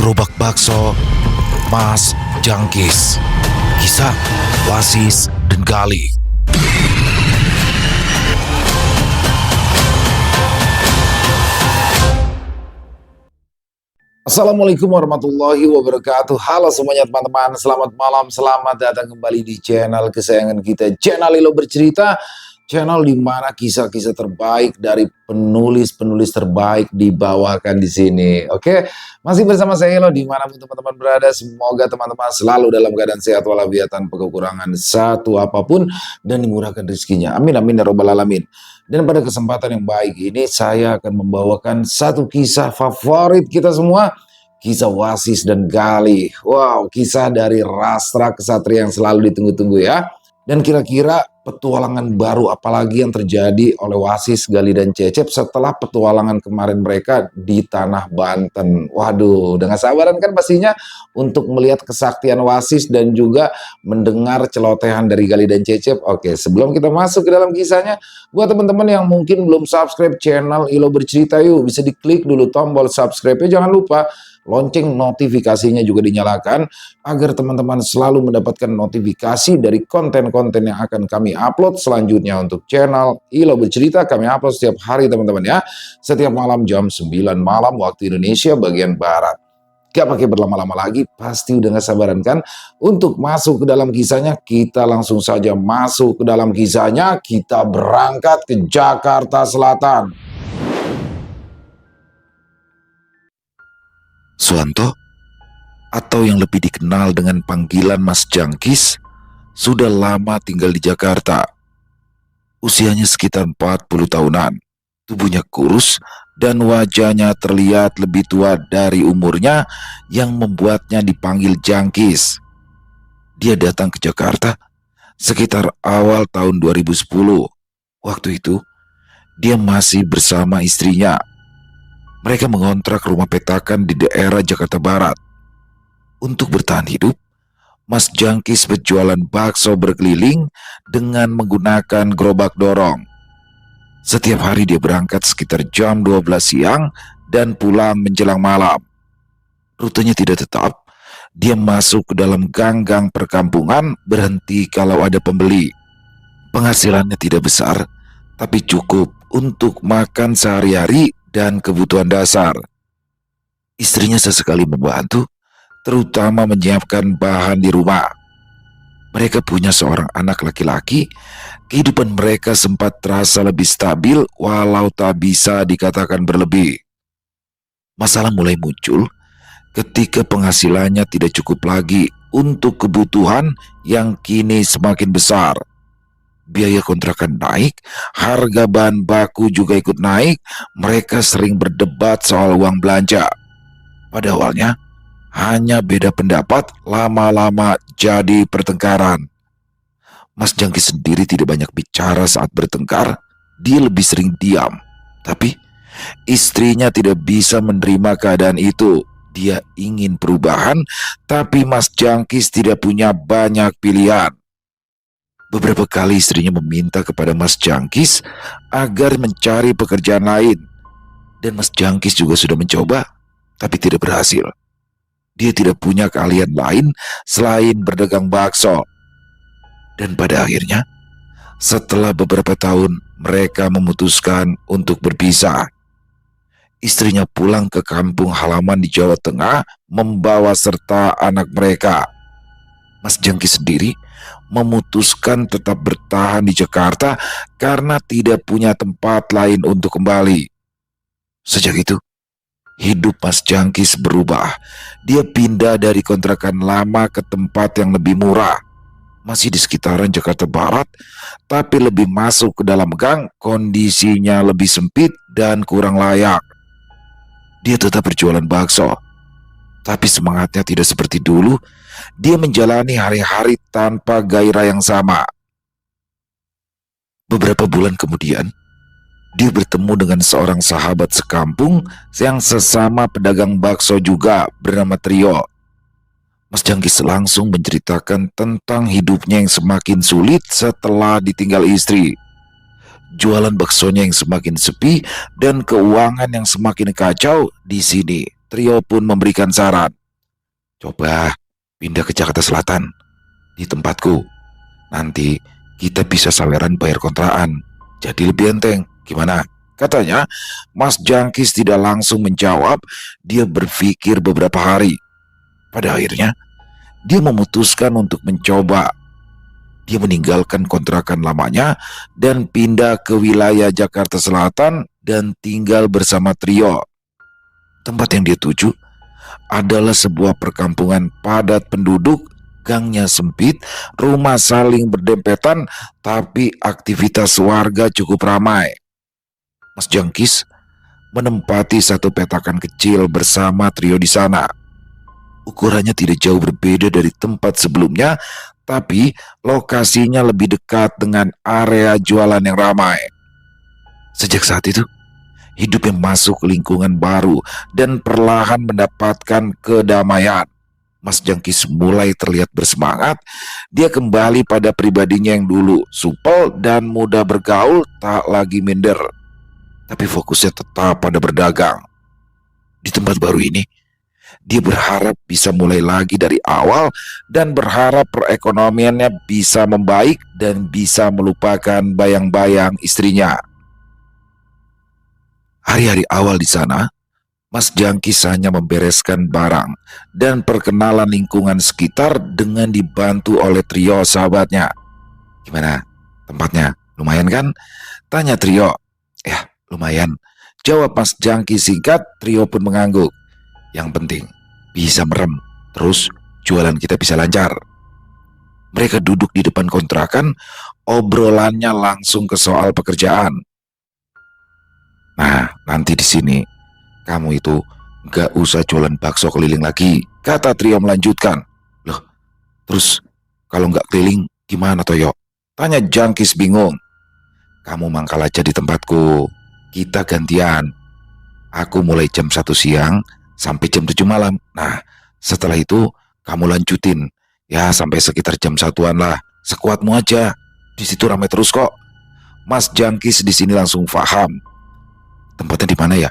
Gerobak bakso Mas Jangkis. Kisah Wasis dan Gali. Assalamualaikum warahmatullahi wabarakatuh. Halo semuanya teman-teman, selamat malam, selamat datang kembali di channel kesayangan kita, channel Ilo Bercerita. Channel di mana kisah-kisah terbaik dari penulis-penulis terbaik dibawakan di sini. Oke, masih bersama saya Ilo dimanapun teman-teman berada. Semoga teman-teman selalu dalam keadaan sehat walafiat tanpa kekurangan satu apapun dan dimurahkan rezekinya. Amin amin ya robbal alamin. Dan pada kesempatan yang baik ini saya akan membawakan satu kisah favorit kita semua. Kisah Wasis dan Gali. Wow, kisah dari Rastra Kesatria yang selalu ditunggu-tunggu ya. Dan kira-kira petualangan baru apalagi yang terjadi oleh Wasis, Gali, dan Cecep setelah petualangan kemarin mereka di Tanah Banten. Waduh, dengan sabaran kan pastinya untuk melihat kesaktian Wasis dan juga mendengar celotehan dari Gali dan Cecep. Oke, sebelum kita masuk ke dalam kisahnya, buat teman-teman yang mungkin belum subscribe channel Ilo Bercerita, yuk bisa diklik dulu tombol subscribe-nya, jangan lupa lonceng notifikasinya juga dinyalakan agar teman-teman selalu mendapatkan notifikasi dari konten-konten yang akan kami upload selanjutnya untuk channel Ilo Bercerita. Kami upload setiap hari teman-teman ya, setiap malam jam 9 malam waktu Indonesia bagian Barat. Gak pakai berlama-lama lagi, pasti udah gak sabaran kan untuk masuk ke dalam kisahnya. Kita langsung saja masuk ke dalam kisahnya. Kita berangkat ke Jakarta Selatan. Suwanto, atau yang lebih dikenal dengan panggilan Mas Jangkis, sudah lama tinggal di Jakarta. Usianya sekitar 40 tahunan, tubuhnya kurus dan wajahnya terlihat lebih tua dari umurnya yang membuatnya dipanggil Jangkis. Dia datang ke Jakarta sekitar awal tahun 2010. Waktu itu, dia masih bersama istrinya. Mereka mengontrak rumah petakan di daerah Jakarta Barat. Untuk bertahan hidup, Mas Jangkis berjualan bakso berkeliling dengan menggunakan gerobak dorong. Setiap hari dia berangkat sekitar jam 12 siang dan pulang menjelang malam. Rutenya tidak tetap, dia masuk ke dalam gang-gang perkampungan, berhenti kalau ada pembeli. Penghasilannya tidak besar, tapi cukup untuk makan sehari-hari dan kebutuhan dasar. Istrinya sesekali membantu, terutama menyiapkan bahan di rumah. Mereka punya seorang anak laki-laki. Kehidupan mereka sempat terasa lebih stabil walau tak bisa dikatakan berlebih. Masalah mulai muncul ketika penghasilannya tidak cukup lagi untuk kebutuhan yang kini semakin besar. Biaya kontrakan naik, harga bahan baku juga ikut naik. Mereka sering berdebat soal uang belanja. Pada awalnya, hanya beda pendapat, lama-lama jadi pertengkaran. Mas Jangkis sendiri tidak banyak bicara saat bertengkar. Dia lebih sering diam. Tapi, istrinya tidak bisa menerima keadaan itu. Dia ingin perubahan, tapi Mas Jangkis tidak punya banyak pilihan. Beberapa kali istrinya meminta kepada Mas Jangkis agar mencari pekerjaan lain. Dan Mas Jangkis juga sudah mencoba, tapi tidak berhasil. Dia tidak punya keahlian lain selain berdagang bakso. Dan pada akhirnya, setelah beberapa tahun, mereka memutuskan untuk berpisah. Istrinya pulang ke kampung halaman di Jawa Tengah, membawa serta anak mereka. Mas Jangkis sendiri memutuskan tetap bertahan di Jakarta karena tidak punya tempat lain untuk kembali. Sejak itu, hidup Mas Jangkis berubah. Dia pindah dari kontrakan lama ke tempat yang lebih murah. Masih di sekitaran Jakarta Barat, tapi lebih masuk ke dalam gang, kondisinya lebih sempit dan kurang layak. Dia tetap berjualan bakso, tapi semangatnya tidak seperti dulu. Dia menjalani hari-hari tanpa gairah yang sama. Beberapa bulan kemudian, dia bertemu dengan seorang sahabat sekampung yang sesama pedagang bakso juga, bernama Trio. Mas Jangkis langsung menceritakan tentang hidupnya yang semakin sulit setelah ditinggal istri. Jualan baksonya yang semakin sepi dan keuangan yang semakin kacau di sini. Trio pun memberikan saran. Coba pindah ke Jakarta Selatan, di tempatku. Nanti kita bisa saweran bayar kontrakan. Jadi lebih enteng. Gimana? Katanya, Mas Jangkis tidak langsung menjawab. Dia berpikir beberapa hari. Pada akhirnya, dia memutuskan untuk mencoba. Dia meninggalkan kontrakan lamanya dan pindah ke wilayah Jakarta Selatan dan tinggal bersama Trio. Tempat yang dia tuju adalah sebuah perkampungan padat penduduk, gangnya sempit, rumah saling berdempetan, tapi aktivitas warga cukup ramai. Mas Jangkis menempati satu petakan kecil bersama Trio di sana. Ukurannya tidak jauh berbeda dari tempat sebelumnya, tapi lokasinya lebih dekat dengan area jualan yang ramai. Sejak saat itu, hidupnya masuk ke lingkungan baru dan perlahan mendapatkan kedamaian. Mas Jangkis mulai terlihat bersemangat. Dia kembali pada pribadinya yang dulu, supel dan mudah bergaul, tak lagi minder. Tapi fokusnya tetap pada berdagang. Di tempat baru ini, dia berharap bisa mulai lagi dari awal dan berharap perekonomiannya bisa membaik dan bisa melupakan bayang-bayang istrinya. Hari-hari awal di sana, Mas Jangkis hanya membereskan barang dan perkenalan lingkungan sekitar dengan dibantu oleh Trio sahabatnya. Gimana? Tempatnya? Lumayan kan? Tanya Trio. Ya, lumayan. Jawab Mas Jangkis singkat. Trio pun mengangguk. Yang penting, bisa merem. Terus jualan kita bisa lancar. Mereka duduk di depan kontrakan. Obrolannya langsung ke soal pekerjaan. Nah, nanti di sini kamu itu gak usah jualan bakso keliling lagi, kata Trio melanjutkan. Loh, terus kalau gak keliling gimana Toyo? Tanya Jangkis bingung. Kamu mangkal aja di tempatku, kita gantian. Aku mulai jam 1 siang sampai jam 7 malam. Nah, setelah itu kamu lanjutin. Ya sampai sekitar jam 1-an lah, sekuatmu aja. Di situ ramai terus kok. Mas Jangkis di sini langsung paham. Tempatnya di mana ya?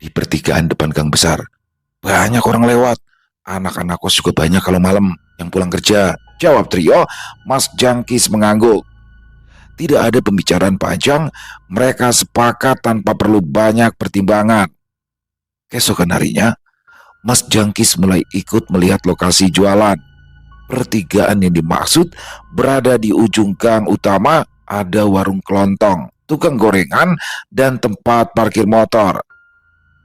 Di pertigaan depan gang besar. Banyak orang lewat. Anak-anak kos juga banyak kalau malam yang pulang kerja. Jawab Trio. Mas Jangkis mengangguk. Tidak ada pembicaraan panjang. Mereka sepakat tanpa perlu banyak pertimbangan. Keesokan harinya, Mas Jangkis mulai ikut melihat lokasi jualan. Pertigaan yang dimaksud berada di ujung gang utama. Ada warung kelontong, tukang gorengan, dan tempat parkir motor.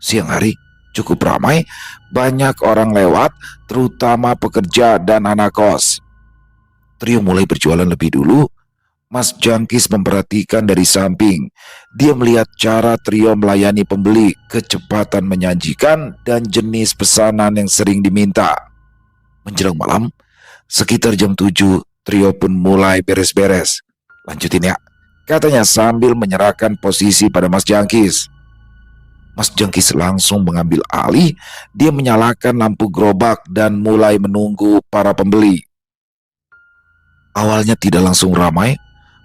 Siang hari cukup ramai, banyak orang lewat, terutama pekerja dan anak kos. Trio mulai berjualan lebih dulu. Mas Jangkis memperhatikan dari samping. Dia melihat cara Trio melayani pembeli, kecepatan menyajikan, dan jenis pesanan yang sering diminta. Menjelang malam, sekitar jam 7, Trio pun mulai beres-beres. Lanjutin ya, katanya sambil menyerahkan posisi pada Mas Jangkis. Mas Jangkis langsung mengambil alih. Dia menyalakan lampu gerobak dan mulai menunggu para pembeli. Awalnya tidak langsung ramai.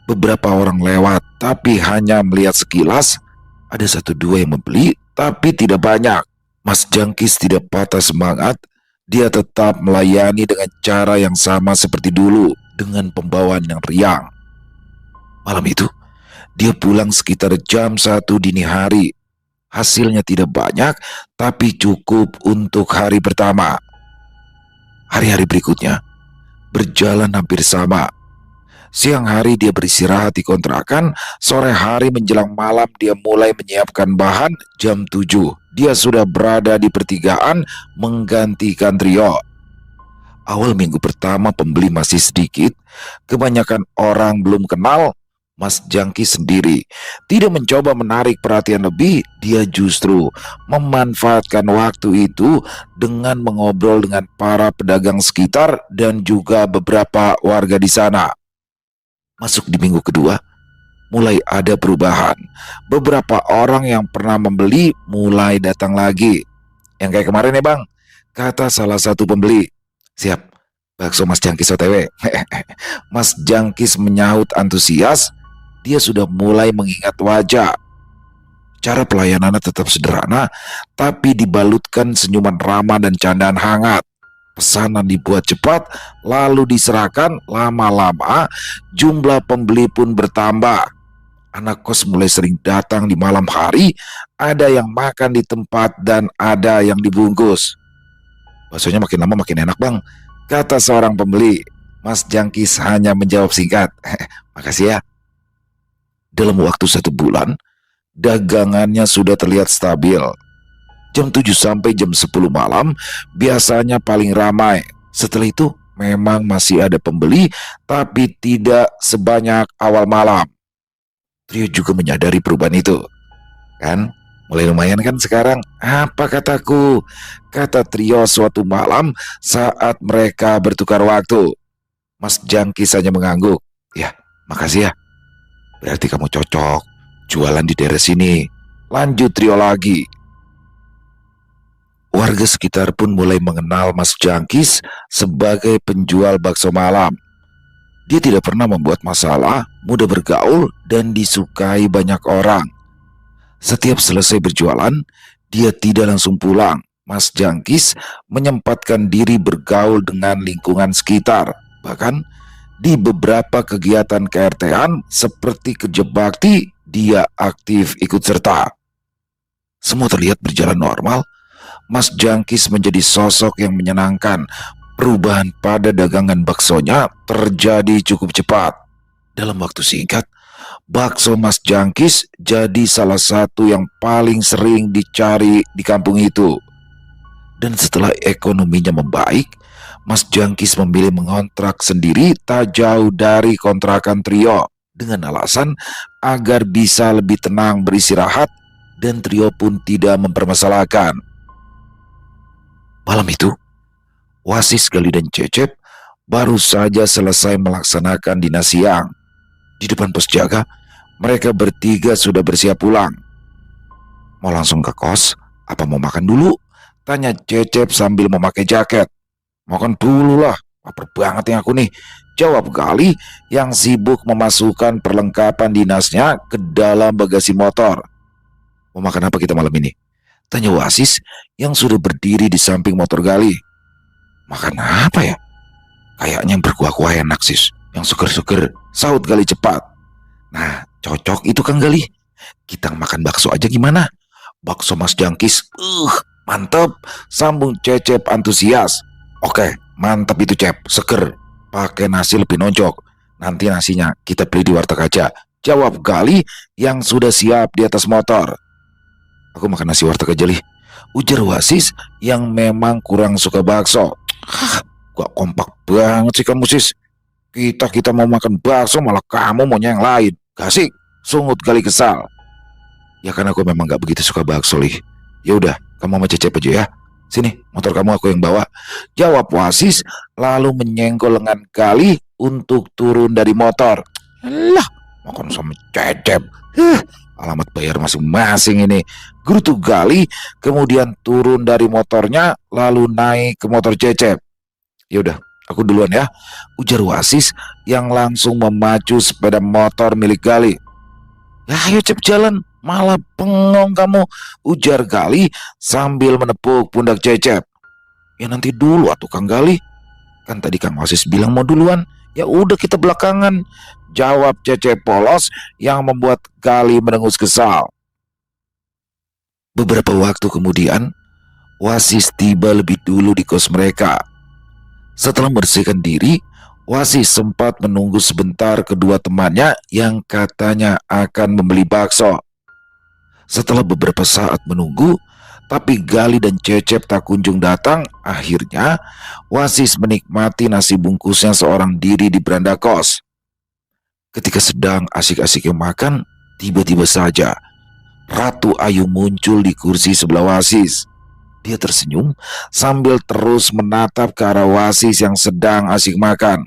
Beberapa orang lewat, tapi hanya melihat sekilas. Ada 1-2 yang membeli, tapi tidak banyak. Mas Jangkis tidak patah semangat. Dia tetap melayani dengan cara yang sama seperti dulu, dengan pembawaan yang riang. Malam itu, dia pulang sekitar jam 1 dini hari. Hasilnya tidak banyak, tapi cukup untuk hari pertama. Hari-hari berikutnya berjalan hampir sama. Siang hari dia beristirahat di kontrakan, sore hari menjelang malam dia mulai menyiapkan bahan. Jam 7, dia sudah berada di pertigaan menggantikan Trio. Awal minggu pertama pembeli masih sedikit, kebanyakan orang belum kenal. Mas Jangkis sendiri tidak mencoba menarik perhatian lebih. Dia justru memanfaatkan waktu itu dengan mengobrol dengan para pedagang sekitar dan juga beberapa warga di sana. Masuk di minggu kedua, mulai ada perubahan. Beberapa orang yang pernah membeli mulai datang lagi. Yang kayak kemarin ya bang, kata salah satu pembeli. Siap, bakso Mas Jangkis OTW. Mas Jangkis menyahut antusias. Dia sudah mulai mengingat wajah. Cara pelayanannya tetap sederhana, tapi dibalutkan senyuman ramah dan candaan hangat. Pesanan dibuat cepat, lalu diserahkan. Lama-lama jumlah pembeli pun bertambah. Anak kos mulai sering datang di malam hari, ada yang makan di tempat dan ada yang dibungkus. Baksonya makin lama makin enak bang, kata seorang pembeli. Mas Jangkis hanya menjawab singkat, makasih ya. Dalam waktu 1 bulan, dagangannya sudah terlihat stabil. Jam 7 sampai jam 10 malam biasanya paling ramai. Setelah itu memang masih ada pembeli, tapi tidak sebanyak awal malam. Trio juga menyadari perubahan itu. Kan, mulai lumayan kan sekarang? Apa kataku? Kata Trio suatu malam saat mereka bertukar waktu. Mas Jangkis hanya mengangguk. Ya, makasih ya. Berarti kamu cocok jualan di daerah sini. Lanjut Trio lagi. Warga sekitar pun mulai mengenal Mas Jangkis sebagai penjual bakso malam. Dia tidak pernah membuat masalah, mudah bergaul, dan disukai banyak orang. Setiap selesai berjualan, dia tidak langsung pulang. Mas Jangkis menyempatkan diri bergaul dengan lingkungan sekitar. Bahkan di beberapa kegiatan KRT-an seperti kerja bakti, dia aktif ikut serta. Semua terlihat berjalan normal. Mas Jangkis menjadi sosok yang menyenangkan. Perubahan pada dagangan baksonya terjadi cukup cepat. Dalam waktu singkat, bakso Mas Jangkis jadi salah satu yang paling sering dicari di kampung itu. Dan setelah ekonominya membaik, Mas Jangkis memilih mengontrak sendiri tak jauh dari kontrakan Trio dengan alasan agar bisa lebih tenang beristirahat, dan Trio pun tidak mempermasalahkan. Malam itu, Wasis, Gali, dan Cecep baru saja selesai melaksanakan dinas siang. Di depan pos jaga, mereka bertiga sudah bersiap pulang. Mau langsung ke kos? Apa mau makan dulu? Tanya Cecep sambil memakai jaket. Makan dulu lah, lapar banget yang aku nih. Jawab Gali yang sibuk memasukkan perlengkapan dinasnya ke dalam bagasi motor. Mau makan apa kita malam ini? Tanya Wasis yang sudah berdiri di samping motor Gali. Makan apa ya? Kayaknya yang berkuah-kuah enak sis, yang seger-seger, sahut Gali cepat. Nah, cocok itu Kang Gali. Kita makan bakso aja gimana? Bakso Mas Jangkis, mantap, sambung Cecep antusias. Oke, mantap itu Cep, seger. Pakai nasi lebih nonjok. Nanti nasinya kita beli di warteg aja. Jawab Gali yang sudah siap di atas motor. Aku makan nasi warteg aja Lih, ujar Wasis yang memang kurang suka bakso. Gak kompak banget sih kamu sis. Kita mau makan bakso malah kamu maunya yang lain. Gak asik, sungut Gali kesal. Ya kan aku memang gak begitu suka bakso Lih. Ya udah, kamu sama Cecep aja ya. Sini, motor kamu aku yang bawa. Jawab Wasis lalu menyenggol lengan Gali untuk turun dari motor. Lah, makan sama Cecep. Alamat bayar masing-masing ini. Gerutu Gali kemudian turun dari motornya lalu naik ke motor Cecep. Yaudah, aku duluan ya, ujar Wasis yang langsung memacu sepeda motor milik Gali. Ya ayo Cep jalan, malah bengong kamu, ujar Gali sambil menepuk pundak Cecep. Ya nanti dulu atuh Kang Gali. Kan tadi Kang Wasis bilang mau duluan. Ya udah kita belakangan, jawab Cecep polos yang membuat Gali mendengus kesal. Beberapa waktu kemudian, Wasis tiba lebih dulu di kos mereka. Setelah membersihkan diri, Wasis sempat menunggu sebentar kedua temannya yang katanya akan membeli bakso. Setelah beberapa saat menunggu, tapi Gali dan Cecep tak kunjung datang, akhirnya Wasis menikmati nasi bungkusnya seorang diri di beranda kos. Ketika sedang asik-asiknya makan, tiba-tiba saja Ratu Ayu muncul di kursi sebelah Wasis. Dia tersenyum sambil terus menatap ke arah Wasis yang sedang asik makan.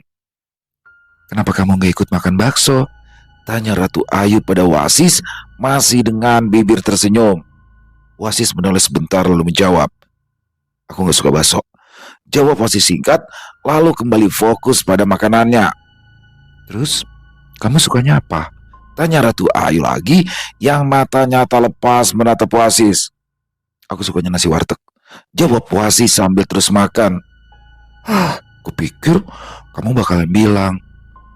Kenapa kamu gak ikut makan bakso? Tanya Ratu Ayu pada Wasis masih dengan bibir tersenyum. Wasis menoleh sebentar lalu menjawab, aku gak suka bakso. Jawab Wasis singkat lalu kembali fokus pada makanannya. Terus, kamu sukanya apa? Tanya Ratu Ayu lagi yang matanya tak lepas menatap Wasis. Aku sukanya nasi warteg, jawab Wasis sambil terus makan. Kupikir kamu bakalan bilang,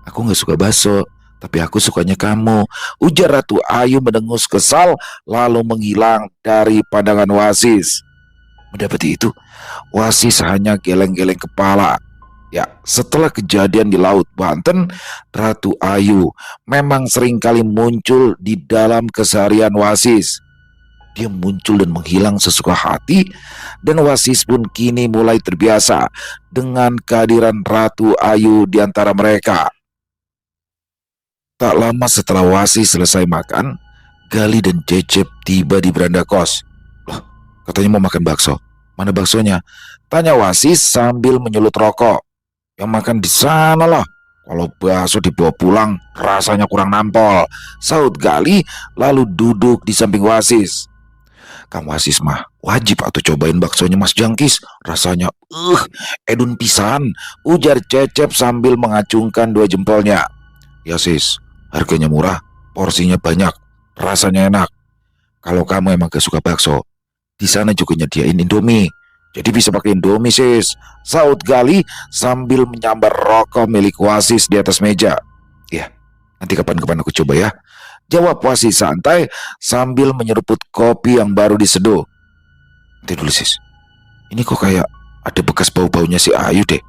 aku gak suka bakso, tapi aku sukanya kamu, ujar Ratu Ayu mendengus kesal lalu menghilang dari pandangan Wasis. Mendapati itu, Wasis hanya geleng-geleng kepala. Ya, setelah kejadian di Laut Banten, Ratu Ayu memang seringkali muncul di dalam keseharian Wasis. Dia muncul dan menghilang sesuka hati, dan Wasis pun kini mulai terbiasa dengan kehadiran Ratu Ayu di antara mereka. Tak lama setelah Wasis selesai makan, Gali dan Cecep tiba di beranda kos. Loh, katanya mau makan bakso. Mana baksonya? Tanya Wasis sambil menyulut rokok. Yang makan di sana lah. Kalau bakso dibawa pulang, rasanya kurang nampol, sahut Gali lalu duduk di samping Wasis. Kang Wasis mah wajib atuh cobain baksonya Mas Jangkis. Rasanya edun pisan, ujar Cecep sambil mengacungkan dua jempolnya. Ya sis, harganya murah, porsinya banyak, rasanya enak. Kalau kamu emang gak suka bakso, di sana juga nyediain Indomie. Jadi bisa pakai Indomie sis, sahut Gali sambil menyambar rokok milik Wasis di atas meja. Ya, nanti kapan-kapan aku coba ya, jawab Wasis santai sambil menyeruput kopi yang baru diseduh. Nanti dulu sis, ini kok kayak ada bekas bau-baunya si Ayu deh.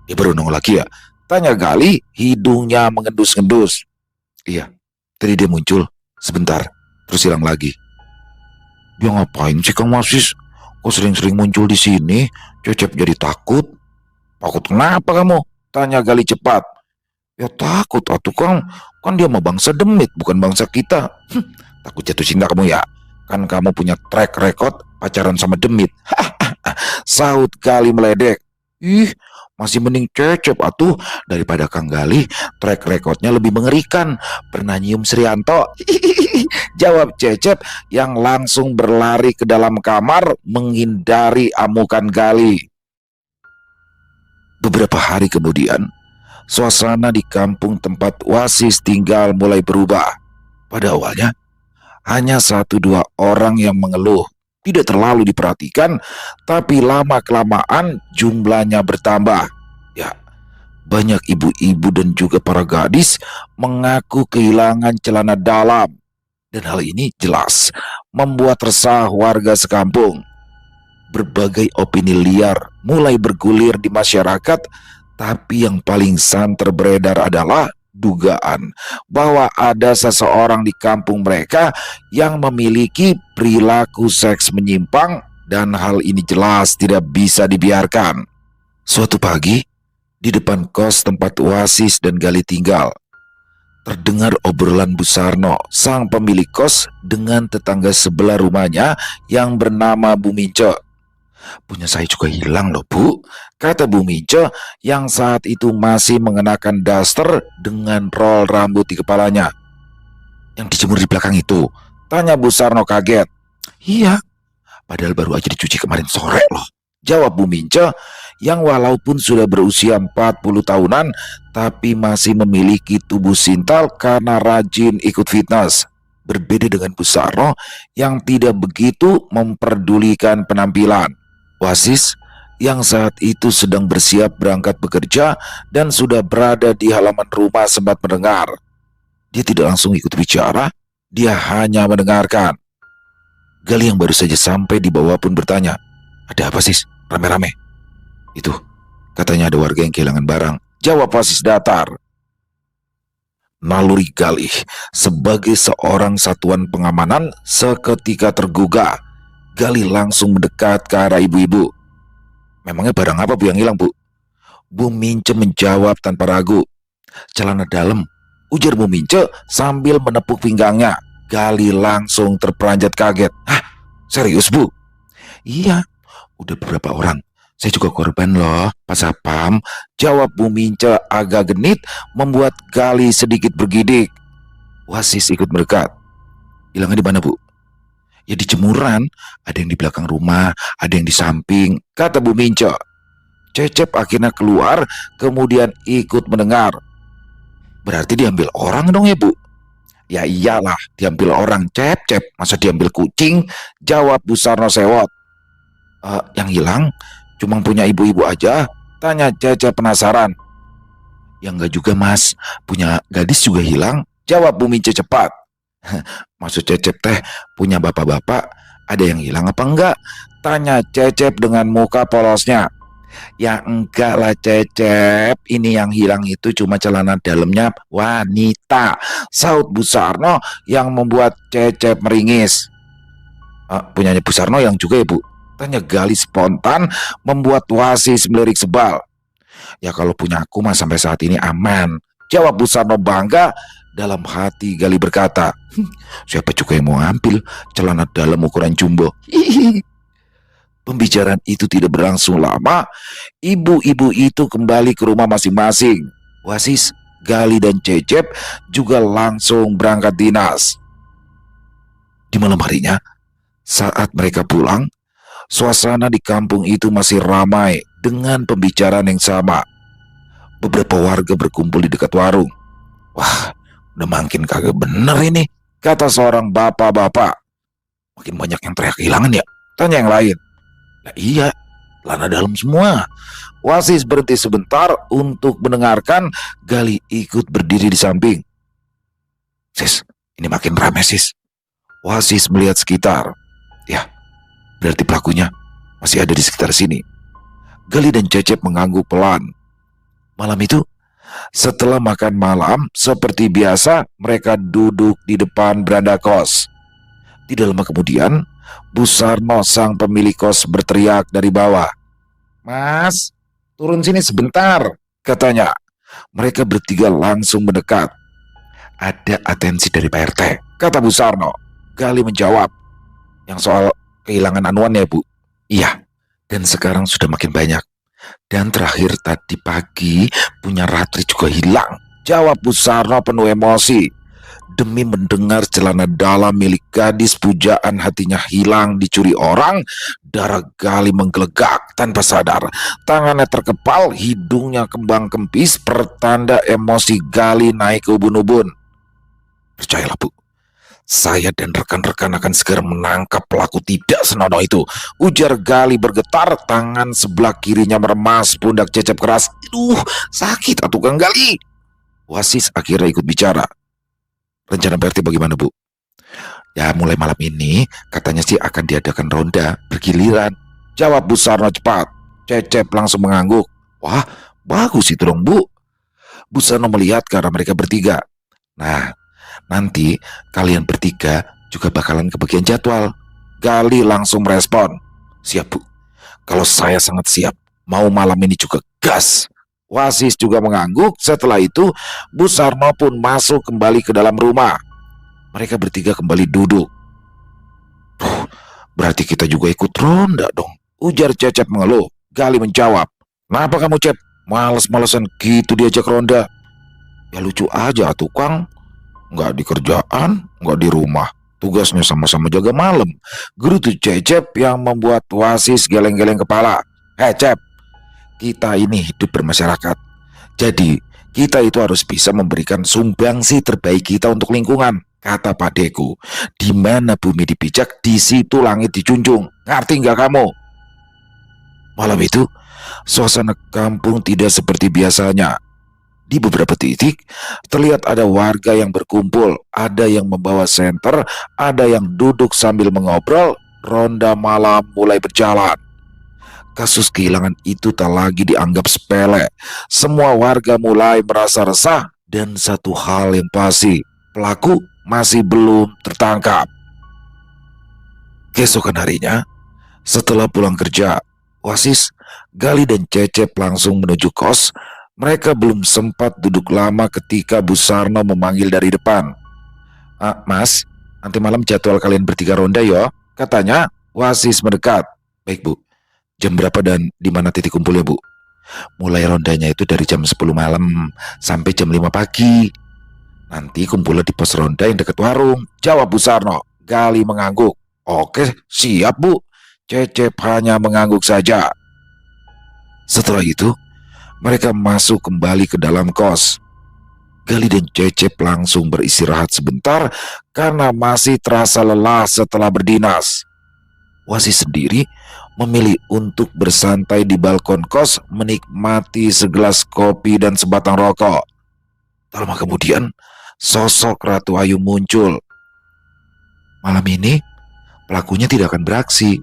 Dia baru nongol lagi ya? Tanya Gali, hidungnya mengendus-ngendus. Iya, tadi dia muncul sebentar, terus hilang lagi. Dia ngapain sih Kang Wasis? Kok sering-sering muncul di sini? Cecep jadi takut. Takut kenapa kamu? Tanya Gali cepat. Ya takut atuh Kang, kan dia mah bangsa demit bukan bangsa kita. Takut jatuh cinta kamu ya? Kan kamu punya track record pacaran sama demit. Sahut Gali meledek. Ih, masih mending Cecep atuh daripada Kang Gali. Track recordnya lebih mengerikan. Pernah nyium Srianto. Jawab Cecep yang langsung berlari ke dalam kamar menghindari amukan Gali. Beberapa hari kemudian, suasana di kampung tempat Wasis tinggal mulai berubah. Pada awalnya, hanya 1-2 orang yang mengeluh. Tidak terlalu diperhatikan, tapi lama-kelamaan jumlahnya bertambah. Ya, banyak ibu-ibu dan juga para gadis mengaku kehilangan celana dalam. Dan hal ini jelas membuat resah warga sekampung. Berbagai opini liar mulai bergulir di masyarakat, tapi yang paling santer beredar adalah dugaan bahwa ada seseorang di kampung mereka yang memiliki perilaku seks menyimpang, dan hal ini jelas tidak bisa dibiarkan. Suatu pagi, di depan kos tempat Wasis dan Gali tinggal, terdengar obrolan Bu Sarno, sang pemilik kos, dengan tetangga sebelah rumahnya yang bernama Bu Mince. Punya saya juga hilang loh Bu, kata Bu Mince yang saat itu masih mengenakan daster dengan roll rambut di kepalanya. Yang dijemur di belakang itu? Tanya Bu Sarno kaget. Iya, padahal baru aja dicuci kemarin sore loh, jawab Bu Mince yang walaupun sudah berusia 40 tahunan tapi masih memiliki tubuh sintal karena rajin ikut fitness. Berbeda dengan Bu Sarno yang tidak begitu memperdulikan penampilan. Wasis yang saat itu sedang bersiap berangkat bekerja dan sudah berada di halaman rumah sempat mendengar. Dia tidak langsung ikut bicara, dia hanya mendengarkan. Gali yang baru saja sampai di bawah pun bertanya, ada apa sis? Rame-rame. Itu, katanya ada warga yang kehilangan barang, jawab Wasis datar. Naluri Gali sebagai seorang satuan pengamanan seketika tergugah. Gali langsung mendekat ke arah ibu-ibu. Memangnya barang apa Bu yang hilang Bu? Bu Mince menjawab tanpa ragu. Celana dalam, ujar Bu Mince sambil menepuk pinggangnya. Gali langsung terperanjat kaget. Hah? Serius Bu? Iya, udah beberapa orang. Saya juga korban loh, Pak Sapam, jawab Bu Mince agak genit membuat Gali sedikit bergidik. Wasis ikut mendekat. Hilangnya di mana Bu? Ya di jemuran, ada yang di belakang rumah, ada yang di samping, kata Bu Mince. Cecep akhirnya keluar, kemudian ikut mendengar. Berarti diambil orang dong ya Bu? Ya iyalah, diambil orang Cep, masa diambil kucing? Jawab Bu Sarno sewot. Yang hilang cuma punya ibu-ibu aja? Tanya Cecep penasaran. Ya enggak juga mas, punya gadis juga hilang? Jawab Bu Mince cepat. Maksud Cecep teh punya bapak-bapak, ada yang hilang apa enggak? Tanya Cecep dengan muka polosnya. Ya enggak lah Cecep, ini yang hilang itu cuma celana dalamnya wanita. Saut Bu Sarno yang membuat Cecep meringis. Punyanya Bu Sarno yang juga ya Bu? Tanya Gali spontan membuat Wasis melirik sebal. Ya kalau punya aku mah sampai saat ini aman. Jawab Bu Sarno bangga. Dalam hati Gali berkata, siapa juga yang mau ambil celana dalam ukuran jumbo? Pembicaraan itu tidak berlangsung lama. Ibu-ibu itu kembali ke rumah masing-masing. Wasis, Gali dan Cecep juga langsung berangkat dinas. Di malam harinya, saat mereka pulang, suasana di kampung itu masih ramai dengan pembicaraan yang sama. Beberapa warga berkumpul di dekat warung. Wah, udah makin kagak bener ini, kata seorang bapak-bapak. Makin banyak yang teriak kehilangan ya? Tanya yang lain. Nah iya, celana dalam semua. Wasis berhenti sebentar untuk mendengarkan. Gali ikut berdiri di samping. Sis, ini makin ramai sis. Wasis melihat sekitar. Ya, berarti pelakunya masih ada di sekitar sini. Gali dan Cecep mengangguk pelan. Malam itu, setelah makan malam, seperti biasa mereka duduk di depan beranda kos. Tidak lama kemudian, Bu Sarno sang pemilik kos berteriak dari bawah. Mas, turun sini sebentar, katanya. Mereka bertiga langsung mendekat. Ada atensi dari Pak RT, kata Bu Sarno. Gali menjawab. Yang soal kehilangan anuan ya Bu? Iya, dan sekarang sudah makin banyak. Dan terakhir tadi pagi punya Ratri juga hilang. Jawab Bu Sarno penuh emosi. Demi mendengar celana dalam milik gadis pujaan hatinya hilang dicuri orang, darah Gali menggelegak tanpa sadar. Tangannya terkepal, hidungnya kembang kempis, pertanda emosi Gali naik ke ubun-ubun. Percayalah Bu, saya dan rekan-rekan akan segera menangkap pelaku tidak senonoh itu, ujar Gali bergetar. Tangan sebelah kirinya meremas pundak Cecep keras. Sakit atuh Kang Gali. Wasis akhirnya ikut bicara. Rencana PRT bagaimana Bu? Ya mulai malam ini katanya sih akan diadakan ronda bergiliran. Jawab Bu Sarno cepat. Cecep langsung mengangguk. Wah bagus itu dong Bu. Bu Sarno melihat ke arah mereka bertiga. Nah nanti kalian bertiga juga bakalan kebagian jadwal. Gali langsung merespon. Siap Bu, kalau saya sangat siap. Mau malam ini juga gas. Wasis juga mengangguk. Setelah itu Bu Sarno pun masuk kembali ke dalam rumah. Mereka bertiga kembali duduk. Berarti kita juga ikut ronda dong, ujar Cecep mengeluh. Gali menjawab. Kenapa kamu Cep? Males-malesan gitu diajak ronda. Ya lucu aja tukang. Nggak di kerjaan, nggak di rumah. Tugasnya sama-sama jaga malam. Gerutu Cecep yang membuat Wasis geleng-geleng kepala. Cep, kita ini hidup bermasyarakat. Jadi, kita itu harus bisa memberikan sumbangsi terbaik kita untuk lingkungan. Kata Pak Deku, di mana bumi dipijak, di situ langit dijunjung. Ngerti nggak kamu? Malam itu, suasana kampung tidak seperti biasanya. Di beberapa titik, terlihat ada warga yang berkumpul, ada yang membawa senter, ada yang duduk sambil mengobrol. Ronda malam mulai berjalan. Kasus kehilangan itu tak lagi dianggap sepele. Semua warga mulai merasa resah dan satu hal yang pasti, pelaku masih belum tertangkap. Keesokan harinya, setelah pulang kerja, Wasis, Gali dan Cecep langsung menuju kos. Mereka belum sempat duduk lama ketika Bu Sarno memanggil dari depan. Mas, nanti malam jadwal kalian bertiga ronda yo, katanya. Wasis mendekat. Baik Bu, jam berapa dan di mana titik kumpulnya Bu? Mulai rondanya itu dari jam 10 malam sampai jam 5 pagi. Nanti kumpulnya di pos ronda yang dekat warung, jawab Bu Sarno. Gali mengangguk. Oke, siap Bu. Cecep hanya mengangguk saja. Setelah itu, mereka masuk kembali ke dalam kos. Gali dan Cecep langsung beristirahat sebentar karena masih terasa lelah setelah berdinas. Wasi sendiri memilih untuk bersantai di balkon kos menikmati segelas kopi dan sebatang rokok. Tak lama kemudian, sosok Ratu Ayu muncul. Malam ini, pelakunya tidak akan beraksi,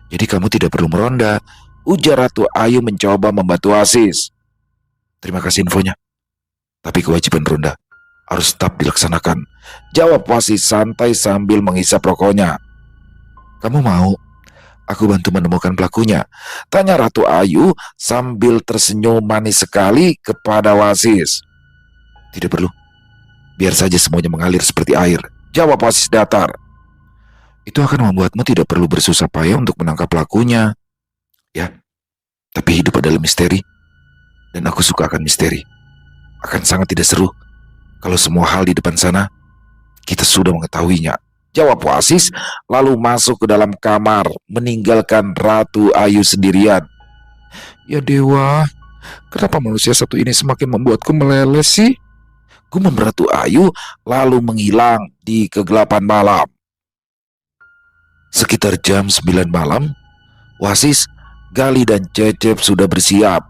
jadi kamu tidak perlu meronda, ujar Ratu Ayu mencoba membantu Asis. Terima kasih infonya, tapi kewajiban ronda harus tetap dilaksanakan, jawab Wasis santai sambil menghisap rokoknya. Kamu mau aku bantu menemukan pelakunya? Tanya Ratu Ayu sambil tersenyum manis sekali kepada Wasis. Tidak perlu, biar saja semuanya mengalir seperti air, jawab Wasis datar. Itu akan membuatmu tidak perlu bersusah payah untuk menangkap pelakunya. Ya, tapi hidup adalah misteri, dan aku suka akan misteri. Akan sangat tidak seru kalau semua hal di depan sana kita sudah mengetahuinya, jawab Wasis lalu masuk ke dalam kamar meninggalkan Ratu Ayu sendirian. Ya dewa, kenapa manusia satu ini semakin membuatku meleleh sih? Gumam Ratu Ayu lalu menghilang di kegelapan malam. Sekitar jam 9 malam, Wasis, Gali dan Cecep sudah bersiap.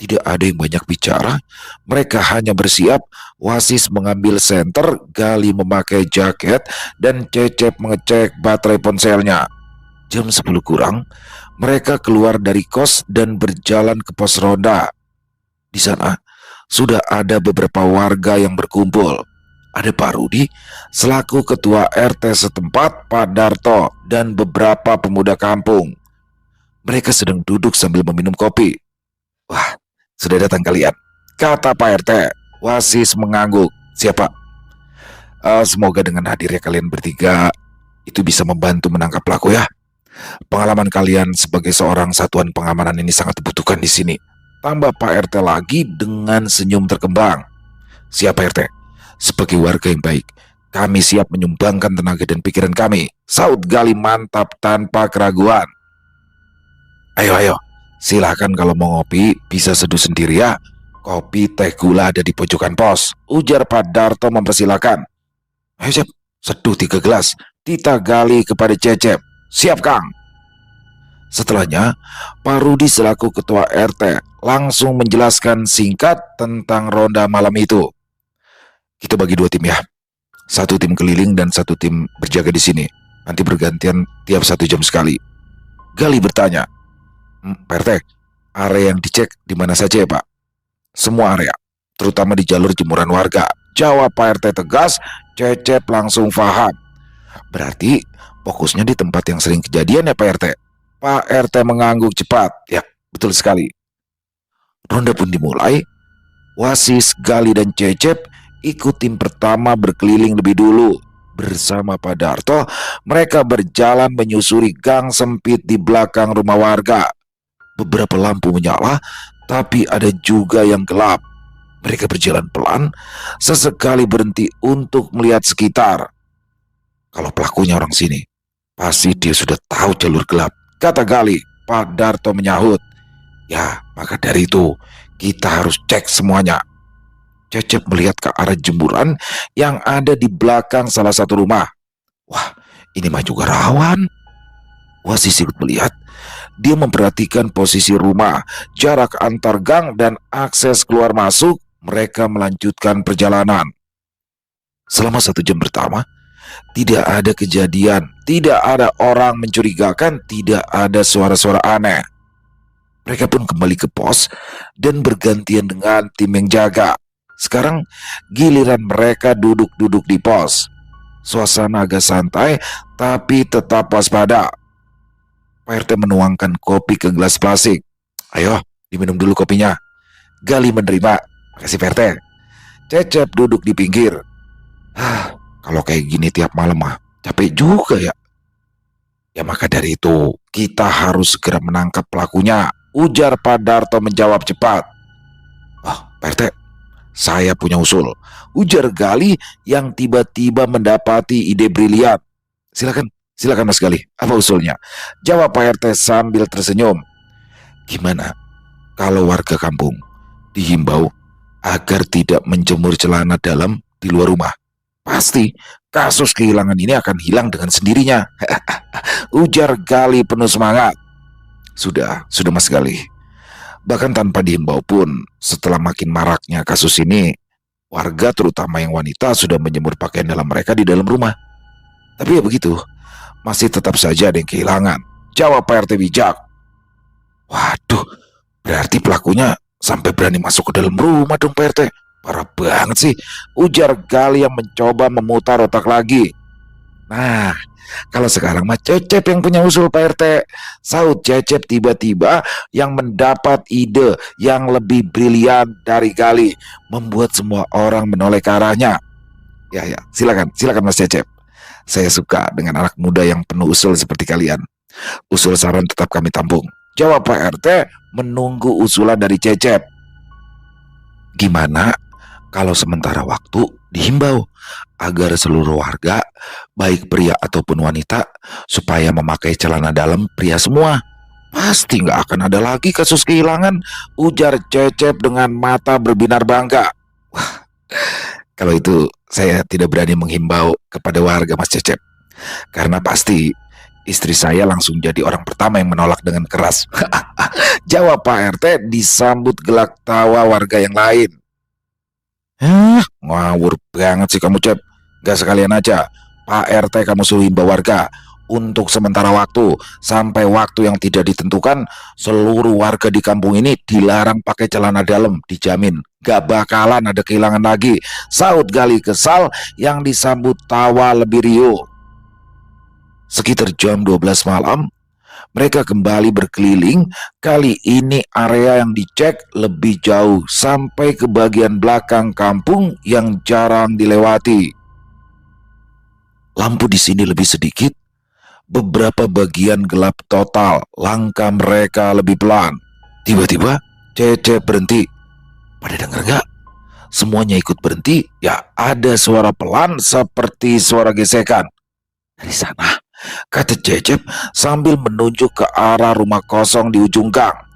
Tidak ada yang banyak bicara, mereka hanya bersiap. Wasis mengambil senter, Gali memakai jaket, dan Cecep mengecek baterai ponselnya. Jam 10 kurang, mereka keluar dari kos dan berjalan ke pos ronda. Di sana, sudah ada beberapa warga yang berkumpul. Ada Pak Rudi, selaku ketua RT setempat, Pak Darto, dan beberapa pemuda kampung. Mereka sedang duduk sambil meminum kopi. Wah, sudah datang kalian, kata Pak RT. Wasis mengangguk. Siapa? Semoga dengan hadirnya kalian bertiga itu bisa membantu menangkap pelaku ya. Pengalaman kalian sebagai seorang satuan pengamanan ini sangat dibutuhkan di sini, tambah Pak RT lagi dengan senyum terkembang. Siap Pak RT, sebagai warga yang baik, kami siap menyumbangkan tenaga dan pikiran kami, saut Gali mantap tanpa keraguan. Ayo, silahkan kalau mau ngopi bisa seduh sendiri ya. Kopi teh gula ada di pojokan pos, ujar Pak Darto mempersilahkan. Ayo Cep, seduh 3 gelas, titah Gali kepada Cecep. Siap Kang. Setelahnya, Pak Rudi selaku ketua RT langsung menjelaskan singkat tentang ronda malam itu. Kita bagi 2 tim ya. 1 tim keliling dan 1 tim berjaga di sini. Nanti bergantian tiap 1 jam sekali. Gali bertanya, Pak RT, area yang dicek di mana saja ya Pak? Semua area, terutama di jalur jemuran warga, jawab Pak RT tegas. Cecep langsung paham. Berarti fokusnya di tempat yang sering kejadian ya Pak RT? Pak RT mengangguk cepat. Ya, betul sekali. Ronda pun dimulai. Wasis, Gali dan Cecep ikut tim pertama berkeliling lebih dulu. Bersama Pak Darto, mereka berjalan menyusuri gang sempit di belakang rumah warga. Beberapa lampu menyala, tapi ada juga yang gelap. Mereka berjalan pelan, sesekali berhenti untuk melihat sekitar. Kalau pelakunya orang sini, pasti dia sudah tahu jalur gelap, kata Gali. Pak Darto menyahut. Ya, maka dari itu, kita harus cek semuanya. Cecep melihat ke arah jemuran yang ada di belakang salah satu rumah. Wah, ini mah juga rawan. Wasis ikut melihat. Dia memperhatikan posisi rumah, jarak antar gang, dan akses keluar masuk. Mereka melanjutkan perjalanan. Selama 1 jam pertama, tidak ada kejadian, tidak ada orang mencurigakan, tidak ada suara-suara aneh. Mereka pun kembali ke pos dan bergantian dengan tim yang jaga. Sekarang giliran mereka duduk-duduk di pos. Suasana agak santai, tapi tetap waspada. Pak RT menuangkan kopi ke gelas plastik. Ayo, diminum dulu kopinya. Gali menerima. Makasih Pak RT. Cecep duduk di pinggir. Kalau kayak gini tiap malam mah capek juga ya. Ya maka dari itu kita harus segera menangkap pelakunya, ujar Pak Darto menjawab cepat. Pak RT, saya punya usul, ujar Gali yang tiba-tiba mendapati ide brilian. Silakan Mas Gali, apa usulnya? Jawab Pak RT sambil tersenyum. Gimana kalau warga kampung dihimbau agar tidak menjemur celana dalam di luar rumah. Pasti kasus kehilangan ini akan hilang dengan sendirinya. Ujar Gali penuh semangat. Sudah Mas Gali. Bahkan tanpa dihimbau pun, setelah makin maraknya kasus ini, warga terutama yang wanita sudah menjemur pakaian dalam mereka di dalam rumah. Tapi ya begitu, masih tetap saja ada yang kehilangan. Jawab Pak RT bijak. Waduh, berarti pelakunya sampai berani masuk ke dalam rumah dong Pak RT. Parah banget sih, ujar Gali yang mencoba memutar otak lagi. Nah, kalau sekarang mah Cecep yang punya usul Pak RT. Saut Cecep tiba-tiba yang mendapat ide yang lebih brilian dari Gali, membuat semua orang menoleh ke arahnya. Ya, silakan Mas Cecep. Saya suka dengan anak muda yang penuh usul seperti kalian. Usul saran tetap kami tampung. Jawab Pak RT menunggu usulan dari Cecep. Gimana kalau sementara waktu dihimbau agar seluruh warga, baik pria ataupun wanita, supaya memakai celana dalam pria semua? Pasti nggak akan ada lagi kasus kehilangan, ujar Cecep dengan mata berbinar bangga. Wah, kalau itu saya tidak berani menghimbau kepada warga Mas Cecep, karena pasti istri saya langsung jadi orang pertama yang menolak dengan keras. Jawab Pak RT disambut gelak tawa warga yang lain. Ngawur banget sih kamu Cep. Gak sekalian aja Pak RT kamu suruh himbau warga untuk sementara waktu, sampai waktu yang tidak ditentukan, seluruh warga di kampung ini dilarang pakai celana dalam. Dijamin gak bakalan ada kehilangan lagi, saut Gali kesal yang disambut tawa lebih riuh. Sekitar jam 12 malam, mereka kembali berkeliling. Kali ini area yang dicek lebih jauh, sampai ke bagian belakang kampung yang jarang dilewati. Lampu di sini lebih sedikit, beberapa bagian gelap total, langkah mereka lebih pelan. Tiba-tiba Cecep berhenti. Pada dengar gak? Semuanya ikut berhenti. Ya, ada suara pelan seperti suara gesekan. Dari sana, kata Cecep sambil menunjuk ke arah rumah kosong di ujung gang.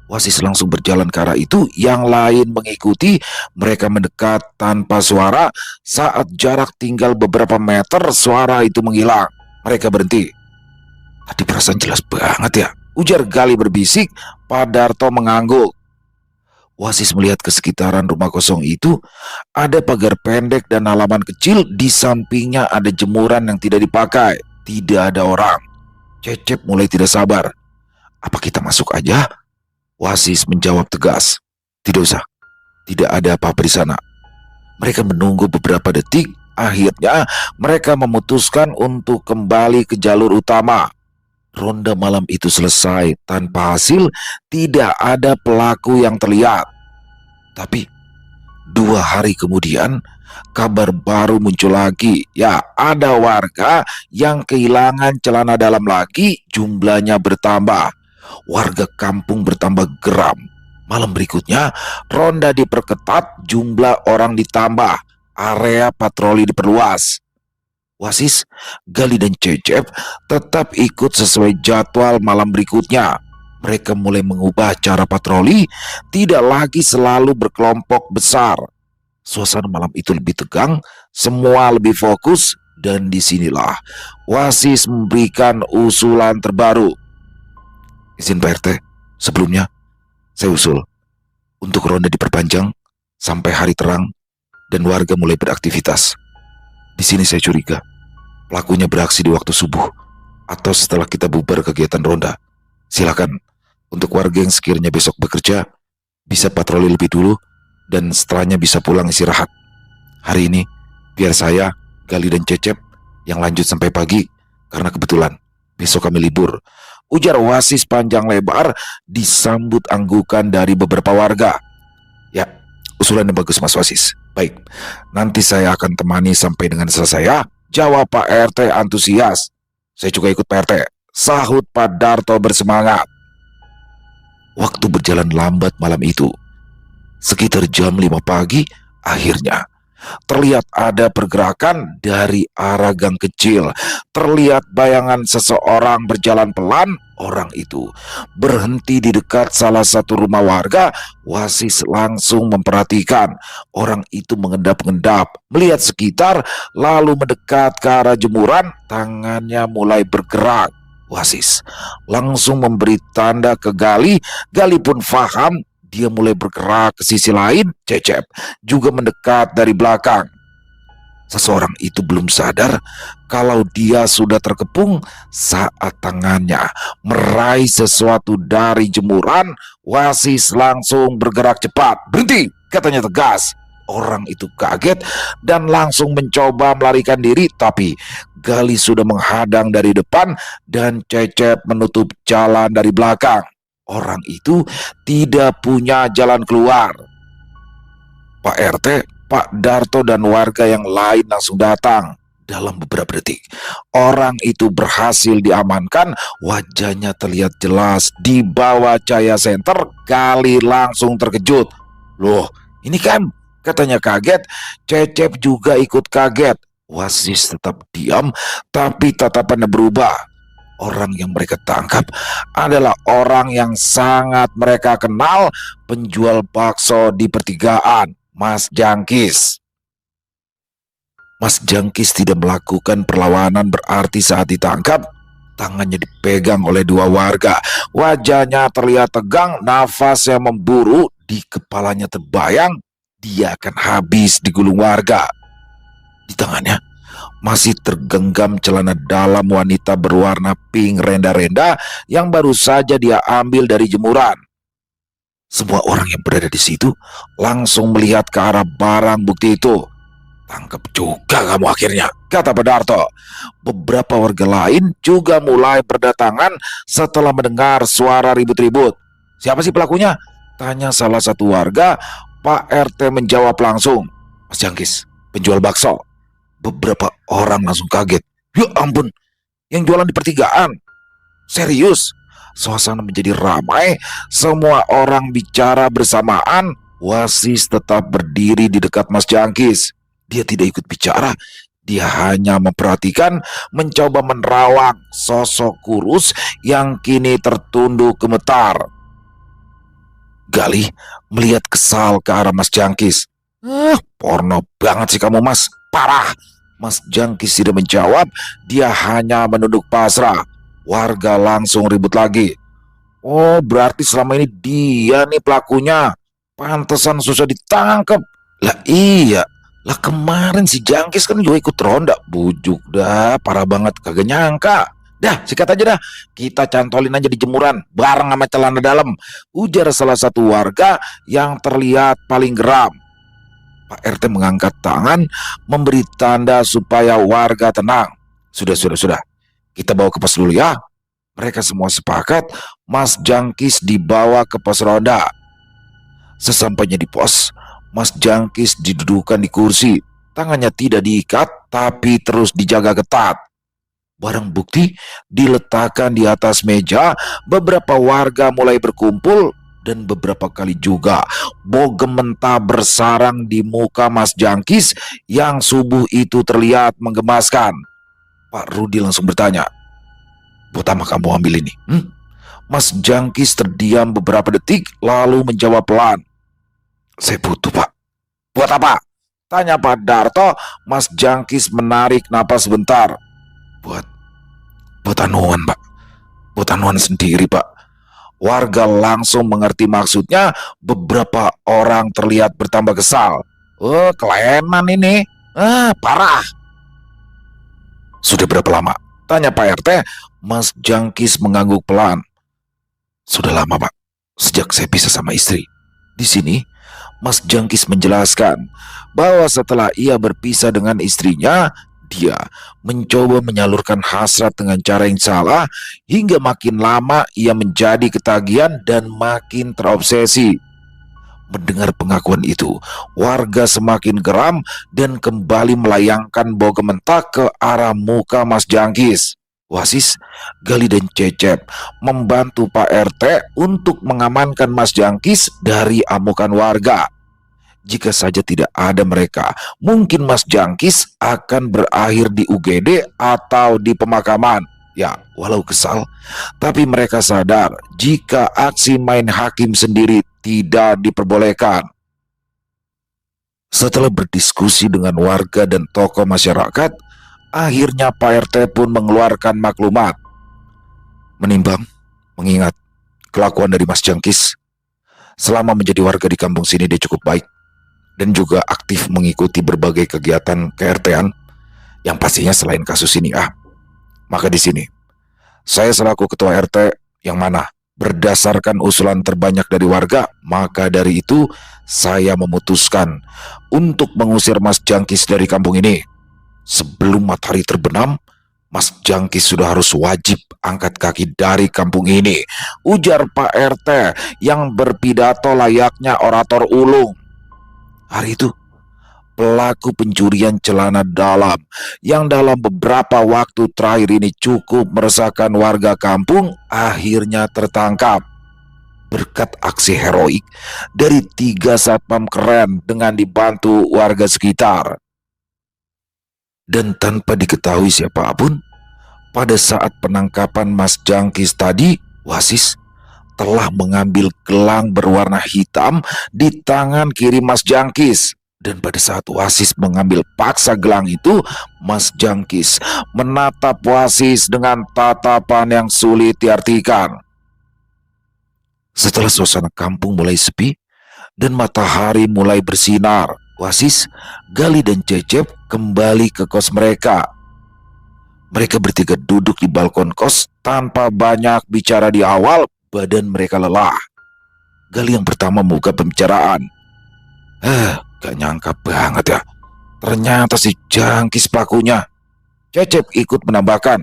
Wasis langsung berjalan ke arah itu, yang lain mengikuti. Mereka mendekat tanpa suara. Saat jarak tinggal beberapa meter, suara itu menghilang. Mereka berhenti. Tadi perasaan jelas banget ya, ujar Gali berbisik. Pak Darto mengangguk. Wasis melihat ke sekitaran rumah kosong itu. Ada pagar pendek dan halaman kecil. Di sampingnya ada jemuran yang tidak dipakai. Tidak ada orang. Cecep mulai tidak sabar. Apa kita masuk aja? Wasis menjawab tegas. Tidak usah. Tidak ada apa-apa di sana. Mereka menunggu beberapa detik. Akhirnya mereka memutuskan untuk kembali ke jalur utama. Ronda malam itu selesai tanpa hasil. Tidak ada pelaku yang terlihat. Tapi 2 hari kemudian, kabar baru muncul lagi. Ya, ada warga yang kehilangan celana dalam lagi. Jumlahnya bertambah. Warga kampung bertambah geram. Malam berikutnya, ronda diperketat, jumlah orang ditambah, area patroli diperluas. Wasis, Gali dan Cecep tetap ikut sesuai jadwal malam berikutnya. Mereka mulai mengubah cara patroli, tidak lagi selalu berkelompok besar. Suasana malam itu lebih tegang, semua lebih fokus, dan disinilah Wasis memberikan usulan terbaru. Izin Pak RT, sebelumnya saya usul untuk ronda diperpanjang sampai hari terang dan warga mulai beraktivitas. Di sini saya curiga pelakunya beraksi di waktu subuh atau setelah kita bubar kegiatan ronda. Silakan untuk warga yang sekiranya besok bekerja bisa patroli lebih dulu dan setelahnya bisa pulang istirahat. Hari ini biar saya, Gali dan Cecep yang lanjut sampai pagi karena kebetulan besok kami libur, ujar Wasis panjang lebar disambut anggukan dari beberapa warga. Ya, usulan yang bagus Mas Wasis. Baik, nanti saya akan temani sampai dengan selesai ya, jawab Pak RT antusias. Saya juga ikut Pak RT, sahut Pak Darto bersemangat. Waktu berjalan lambat malam itu. Sekitar jam 5 pagi, akhirnya Terlihat ada pergerakan dari arah gang kecil. Terlihat bayangan seseorang berjalan pelan. Orang itu berhenti di dekat salah satu rumah warga. Wasis langsung memperhatikan. Orang itu mengendap-endap, melihat sekitar, lalu mendekat ke arah jemuran. Tangannya mulai bergerak. Wasis langsung memberi tanda ke Gali. Gali pun faham. Dia mulai bergerak ke sisi lain. Cecep juga mendekat dari belakang. Seseorang itu belum sadar kalau dia sudah terkepung saat tangannya meraih sesuatu dari jemuran. Wasis langsung bergerak cepat. "Berhenti!" katanya tegas. Orang itu kaget dan langsung mencoba melarikan diri, tapi Gali sudah menghadang dari depan dan Cecep menutup jalan dari belakang. Orang itu tidak punya jalan keluar. Pak RT, Pak Darto dan warga yang lain langsung datang. Dalam beberapa detik, orang itu berhasil diamankan. Wajahnya terlihat jelas di bawah cahaya senter. Gali langsung terkejut. "Loh, ini kan," katanya kaget. Cecep juga ikut kaget. Wasis tetap diam, tapi tatapannya berubah. Orang yang mereka tangkap adalah orang yang sangat mereka kenal, penjual bakso di pertigaan, Mas Jangkis. Mas Jangkis tidak melakukan perlawanan berarti saat ditangkap. Tangannya dipegang oleh dua warga. Wajahnya terlihat tegang, nafasnya memburu, di kepalanya terbayang dia akan habis digulung warga. Di tangannya masih tergenggam celana dalam wanita berwarna pink renda-renda yang baru saja dia ambil dari jemuran. Semua orang yang berada di situ langsung melihat ke arah barang bukti itu. "Tangkap juga kamu akhirnya," kata Pak Darto. Beberapa warga lain juga mulai berdatangan setelah mendengar suara ribut-ribut. "Siapa sih pelakunya?" tanya salah satu warga. Pak RT menjawab langsung, "Mas Jangkis, penjual bakso." Beberapa orang langsung kaget. "Ya ampun, yang jualan di pertigaan? Serius?" Suasana menjadi ramai. Semua orang bicara bersamaan. Wasis tetap berdiri di dekat Mas Jangkis. Dia tidak ikut bicara. Dia hanya memperhatikan, mencoba menerawang sosok kurus yang kini tertunduk gemetar. Gali melihat kesal ke arah Mas Jangkis. Porno banget sih kamu, Mas. Parah." Mas Jangkis tidak menjawab. Dia hanya menunduk pasrah. Warga langsung ribut lagi. "Oh, berarti selama ini dia nih pelakunya. Pantesan susah ditangkap." "Lah iya, lah kemarin si Jangkis kan juga ikut ronda." "Bujuk dah, parah banget, kagak nyangka. Dah, sikat aja dah. Kita cantolin aja di jemuran bareng sama celana dalam," ujar salah satu warga yang terlihat paling geram. Pak RT mengangkat tangan, memberi tanda supaya warga tenang. Sudah. Kita bawa ke pos dulu ya." Mereka semua sepakat. Mas Jangkis dibawa ke pos ronda. Sesampainya di pos, Mas Jangkis didudukan di kursi. Tangannya tidak diikat, tapi terus dijaga ketat. Barang bukti diletakkan di atas meja. Beberapa warga mulai berkumpul. Dan beberapa kali juga bogem mentah bersarang di muka Mas Jangkis yang subuh itu terlihat menggemaskan. Pak Rudi langsung bertanya, "Buat apa kamu ambil ini?" Mas Jangkis terdiam beberapa detik lalu menjawab pelan, "Saya butuh, Pak." "Buat apa?" tanya Pak Darto. Mas Jangkis menarik napas sebentar. Buat anuan, Pak. Buat anuan sendiri, Pak." Warga langsung mengerti maksudnya. Beberapa orang terlihat bertambah kesal. "Oh, kelainan ini. Parah." "Sudah berapa lama?" tanya Pak RT. Mas Jangkis mengangguk pelan. "Sudah lama, Pak. Sejak saya pisah sama istri." Di sini, Mas Jangkis menjelaskan bahwa setelah ia berpisah dengan istrinya, dia mencoba menyalurkan hasrat dengan cara yang salah, hingga makin lama ia menjadi ketagihan dan makin terobsesi. Mendengar pengakuan itu, warga semakin geram dan kembali melayangkan bogem mentah ke arah muka Mas Jangkis. Wasis, Gali dan Cecep membantu Pak RT untuk mengamankan Mas Jangkis dari amukan warga. Jika saja tidak ada mereka, mungkin Mas Jangkis akan berakhir di UGD atau di pemakaman. Ya, walau kesal, tapi mereka sadar jika aksi main hakim sendiri tidak diperbolehkan. Setelah berdiskusi dengan warga dan tokoh masyarakat, akhirnya Pak RT pun mengeluarkan maklumat. Menimbang, mengingat kelakuan dari Mas Jangkis, selama menjadi warga di kampung sini dia cukup baik dan juga aktif mengikuti berbagai kegiatan ke-RT-an yang pastinya selain kasus ini. Maka di sini saya selaku ketua RT yang mana berdasarkan usulan terbanyak dari warga, maka dari itu saya memutuskan untuk mengusir Mas Jangkis dari kampung ini. Sebelum matahari terbenam, Mas Jangkis sudah harus wajib angkat kaki dari kampung ini, ujar Pak RT yang berpidato layaknya orator ulung. Hari itu, pelaku pencurian celana dalam yang dalam beberapa waktu terakhir ini cukup meresahkan warga kampung akhirnya tertangkap. Berkat aksi heroik dari 3 satpam keren dengan dibantu warga sekitar. Dan tanpa diketahui siapapun, pada saat penangkapan Mas Jangkis tadi, Wasis telah mengambil gelang berwarna hitam di tangan kiri Mas Jangkis. Dan pada saat Wasis mengambil paksa gelang itu, Mas Jangkis menatap Wasis dengan tatapan yang sulit diartikan. Setelah suasana kampung mulai sepi dan matahari mulai bersinar, Wasis, Gali dan Cecep kembali ke kos mereka. Mereka bertiga duduk di balkon kos tanpa banyak bicara di awal. Badan mereka lelah. Gali yang pertama membuka pembicaraan. Gak nyangka banget ya, ternyata si Jangkis pelakunya. Cecep ikut menambahkan.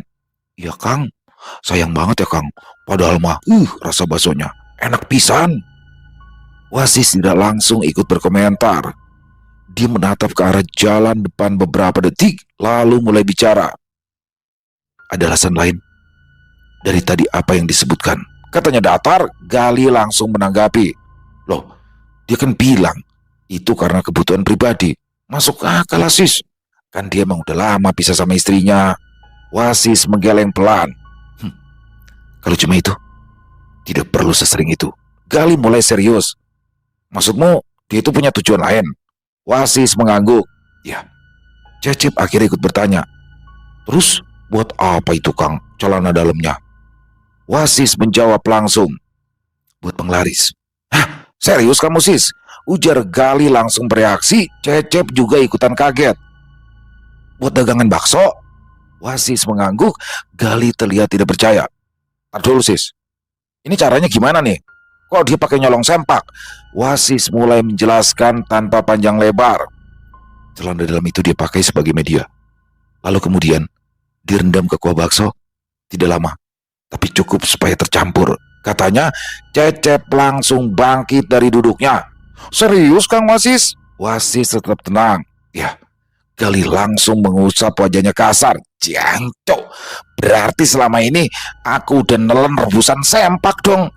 Ya Kang, sayang banget ya Kang. Padahal mah, rasa baksonya enak pisan. Wasis tidak langsung ikut berkomentar. Dia menatap ke arah jalan depan beberapa detik, lalu mulai bicara. Ada alasan lain dari tadi apa yang disebutkan? Katanya datar. Gali langsung menanggapi. Loh, dia kan bilang itu karena kebutuhan pribadi. Masuk akal lah sis. Kan dia emang udah lama pisah sama istrinya. Wasis menggeleng pelan. Kalau cuma itu, tidak perlu sesering itu. Gali mulai serius. Maksudmu dia itu punya tujuan lain? Wasis mengangguk. Ya. Cecep akhirnya ikut bertanya. Terus buat apa itu Kang celana dalamnya? Wasis menjawab langsung. Buat penglaris. Hah, serius kamu sis? Ujar Gali langsung bereaksi. Cecep juga ikutan kaget. Buat dagangan bakso? Wasis mengangguk. Gali terlihat tidak percaya. Dulu sis, ini caranya gimana nih? Kok dia pakai nyolong sempak? Wasis mulai menjelaskan tanpa panjang lebar. Celana dalam itu dia pakai sebagai media. Lalu kemudian direndam ke kuah bakso. Tidak lama, tapi cukup supaya tercampur. Katanya Cecep langsung bangkit dari duduknya. Serius Kang Wasis? Wasis tetap tenang. Ya, Gali langsung mengusap wajahnya kasar. Jancok, berarti selama ini aku udah nelen rebusan sempak dong.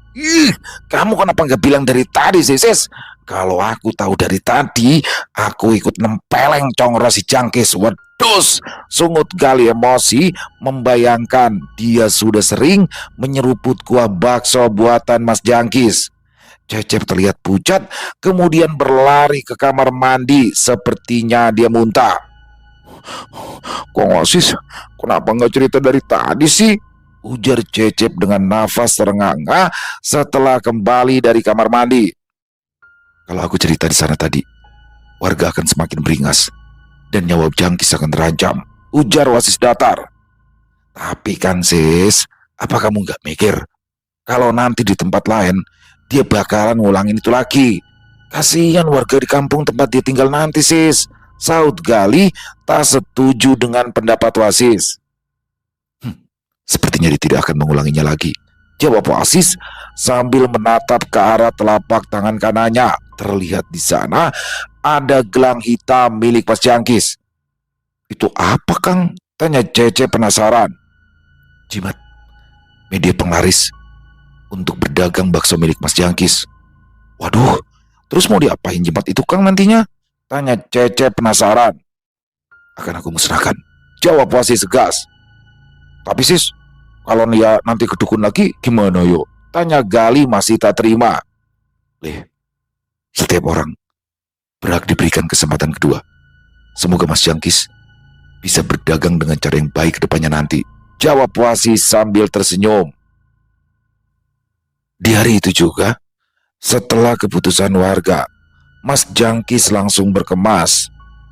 Kamu kenapa nggak bilang dari tadi sih sis? Kalau aku tahu dari tadi, aku ikut nempeleng congro si Jangkis. Wedus, sungut Gali emosi membayangkan dia sudah sering menyeruput kuah bakso buatan Mas Jangkis. Cecep terlihat pucat, kemudian berlari ke kamar mandi, sepertinya dia muntah. Kok Wasis, kenapa nggak cerita dari tadi sih? Ujar Cecep dengan nafas terengah-engah setelah kembali dari kamar mandi. Kalau aku cerita di sana tadi, warga akan semakin beringas dan nyawa Jangkis akan terancam, ujar Wasis datar. Tapi kan sis, apa kamu nggak mikir kalau nanti di tempat lain dia bakalan ngulangin itu lagi? Kasihan warga di kampung tempat dia tinggal nanti sis, saut Gali tak setuju dengan pendapat Wasis. Sepertinya dia tidak akan mengulanginya lagi, jawab Wasis sambil menatap ke arah telapak tangan kanannya. Terlihat di sana ada gelang hitam milik Mas Jangkis. Itu apa Kang? Tanya Cece penasaran. Jimat, media penglaris untuk berdagang bakso milik Mas Jangkis. Waduh, Terus mau diapain jimat itu Kang nantinya? Tanya Cece penasaran. Akan aku musnahkan, jawab Wasis segas. Tapi sis, kalau dia nanti kedukun lagi gimana yuk? Tanya Gali masih tak terima. Leh, setiap orang berhak diberikan kesempatan kedua. Semoga Mas Jangkis bisa berdagang dengan cara yang baik ke depannya nanti, jawab Wasis sambil tersenyum. Di hari itu juga, setelah keputusan warga, Mas Jangkis langsung berkemas.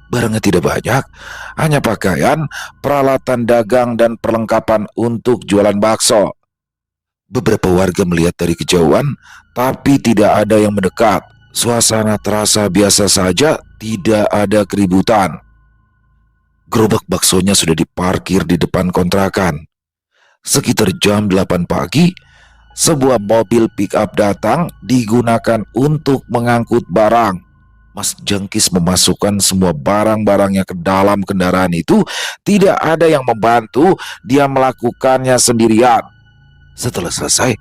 Barangnya tidak banyak, hanya pakaian, peralatan dagang, dan perlengkapan untuk jualan bakso. Beberapa warga melihat dari kejauhan, tapi tidak ada yang mendekat. Suasana terasa biasa saja, tidak ada keributan. Gerobak baksonya sudah diparkir di depan kontrakan. Sekitar jam 8 pagi, sebuah mobil pick-up datang digunakan untuk mengangkut barang. Mas Jangkis memasukkan semua barang-barangnya ke dalam kendaraan itu. Tidak ada yang membantu, dia melakukannya sendirian. Setelah selesai,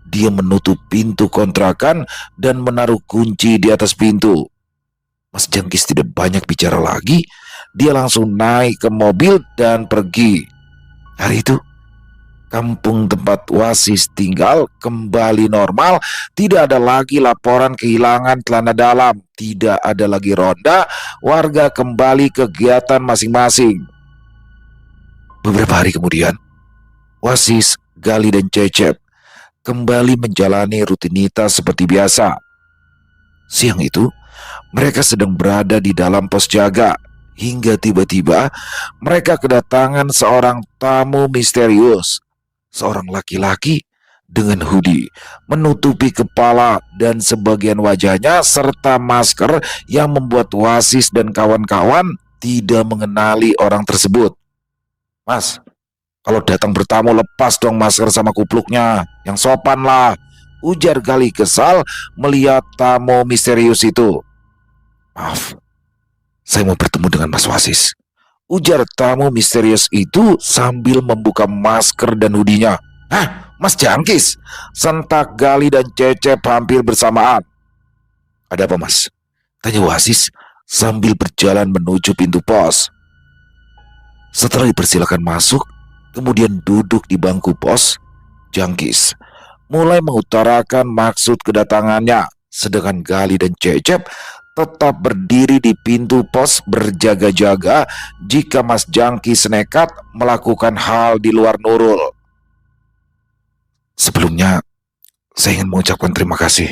dia menutup pintu kontrakan dan menaruh kunci di atas pintu. Mas Jangkis tidak banyak bicara lagi, dia langsung naik ke mobil dan pergi. Hari itu, kampung tempat Wasis tinggal kembali normal. Tidak ada lagi laporan kehilangan celana dalam. Tidak ada lagi ronda. Warga kembali kegiatan masing-masing. Beberapa hari kemudian, Wasis, Gali, dan Cecep kembali menjalani rutinitas seperti biasa. Siang itu, mereka sedang berada di dalam pos jaga. Hingga tiba-tiba mereka kedatangan seorang tamu misterius. Seorang laki-laki dengan hoodie menutupi kepala dan sebagian wajahnya serta masker yang membuat Wasis dan kawan-kawan tidak mengenali orang tersebut. Mas, kalau datang bertamu lepas dong masker sama kupluknya, yang sopan lah, ujar Gali kesal melihat tamu misterius itu. Maaf, saya mau bertemu dengan Mas Wasis, ujar tamu misterius itu sambil membuka masker dan hoodie-nya. Hah, Mas Jangkis? Sentak Gali dan Cecep hampir bersamaan. Ada apa Mas? Tanya Wasis sambil berjalan menuju pintu pos. Setelah dipersilakan masuk, kemudian duduk di bangku pos, Jangkis mulai mengutarakan maksud kedatangannya, sedangkan Gali dan Cecep tetap berdiri di pintu pos berjaga-jaga jika Mas Jangkis nekat melakukan hal di luar Nurul. Sebelumnya, saya ingin mengucapkan terima kasih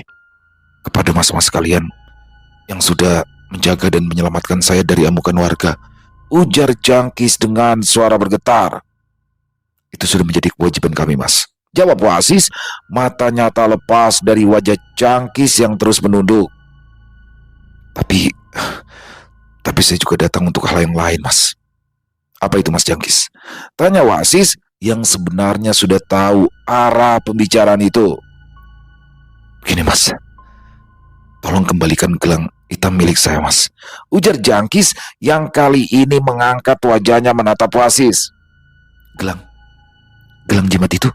kepada mas-mas kalian yang sudah menjaga dan menyelamatkan saya dari amukan warga, ujar Jangkis dengan suara bergetar. Itu sudah menjadi kewajiban kami, Mas, jawab Wasis, matanya tak lepas dari wajah Jangkis yang terus menunduk. Tapi saya juga datang untuk hal yang lain, Mas. Apa itu, Mas Jangkis? Tanya Wasis yang sebenarnya sudah tahu arah pembicaraan itu. Begini, Mas. Tolong kembalikan gelang hitam milik saya, Mas, ujar Jangkis yang kali ini mengangkat wajahnya menatap Wasis. Gelang jimat itu?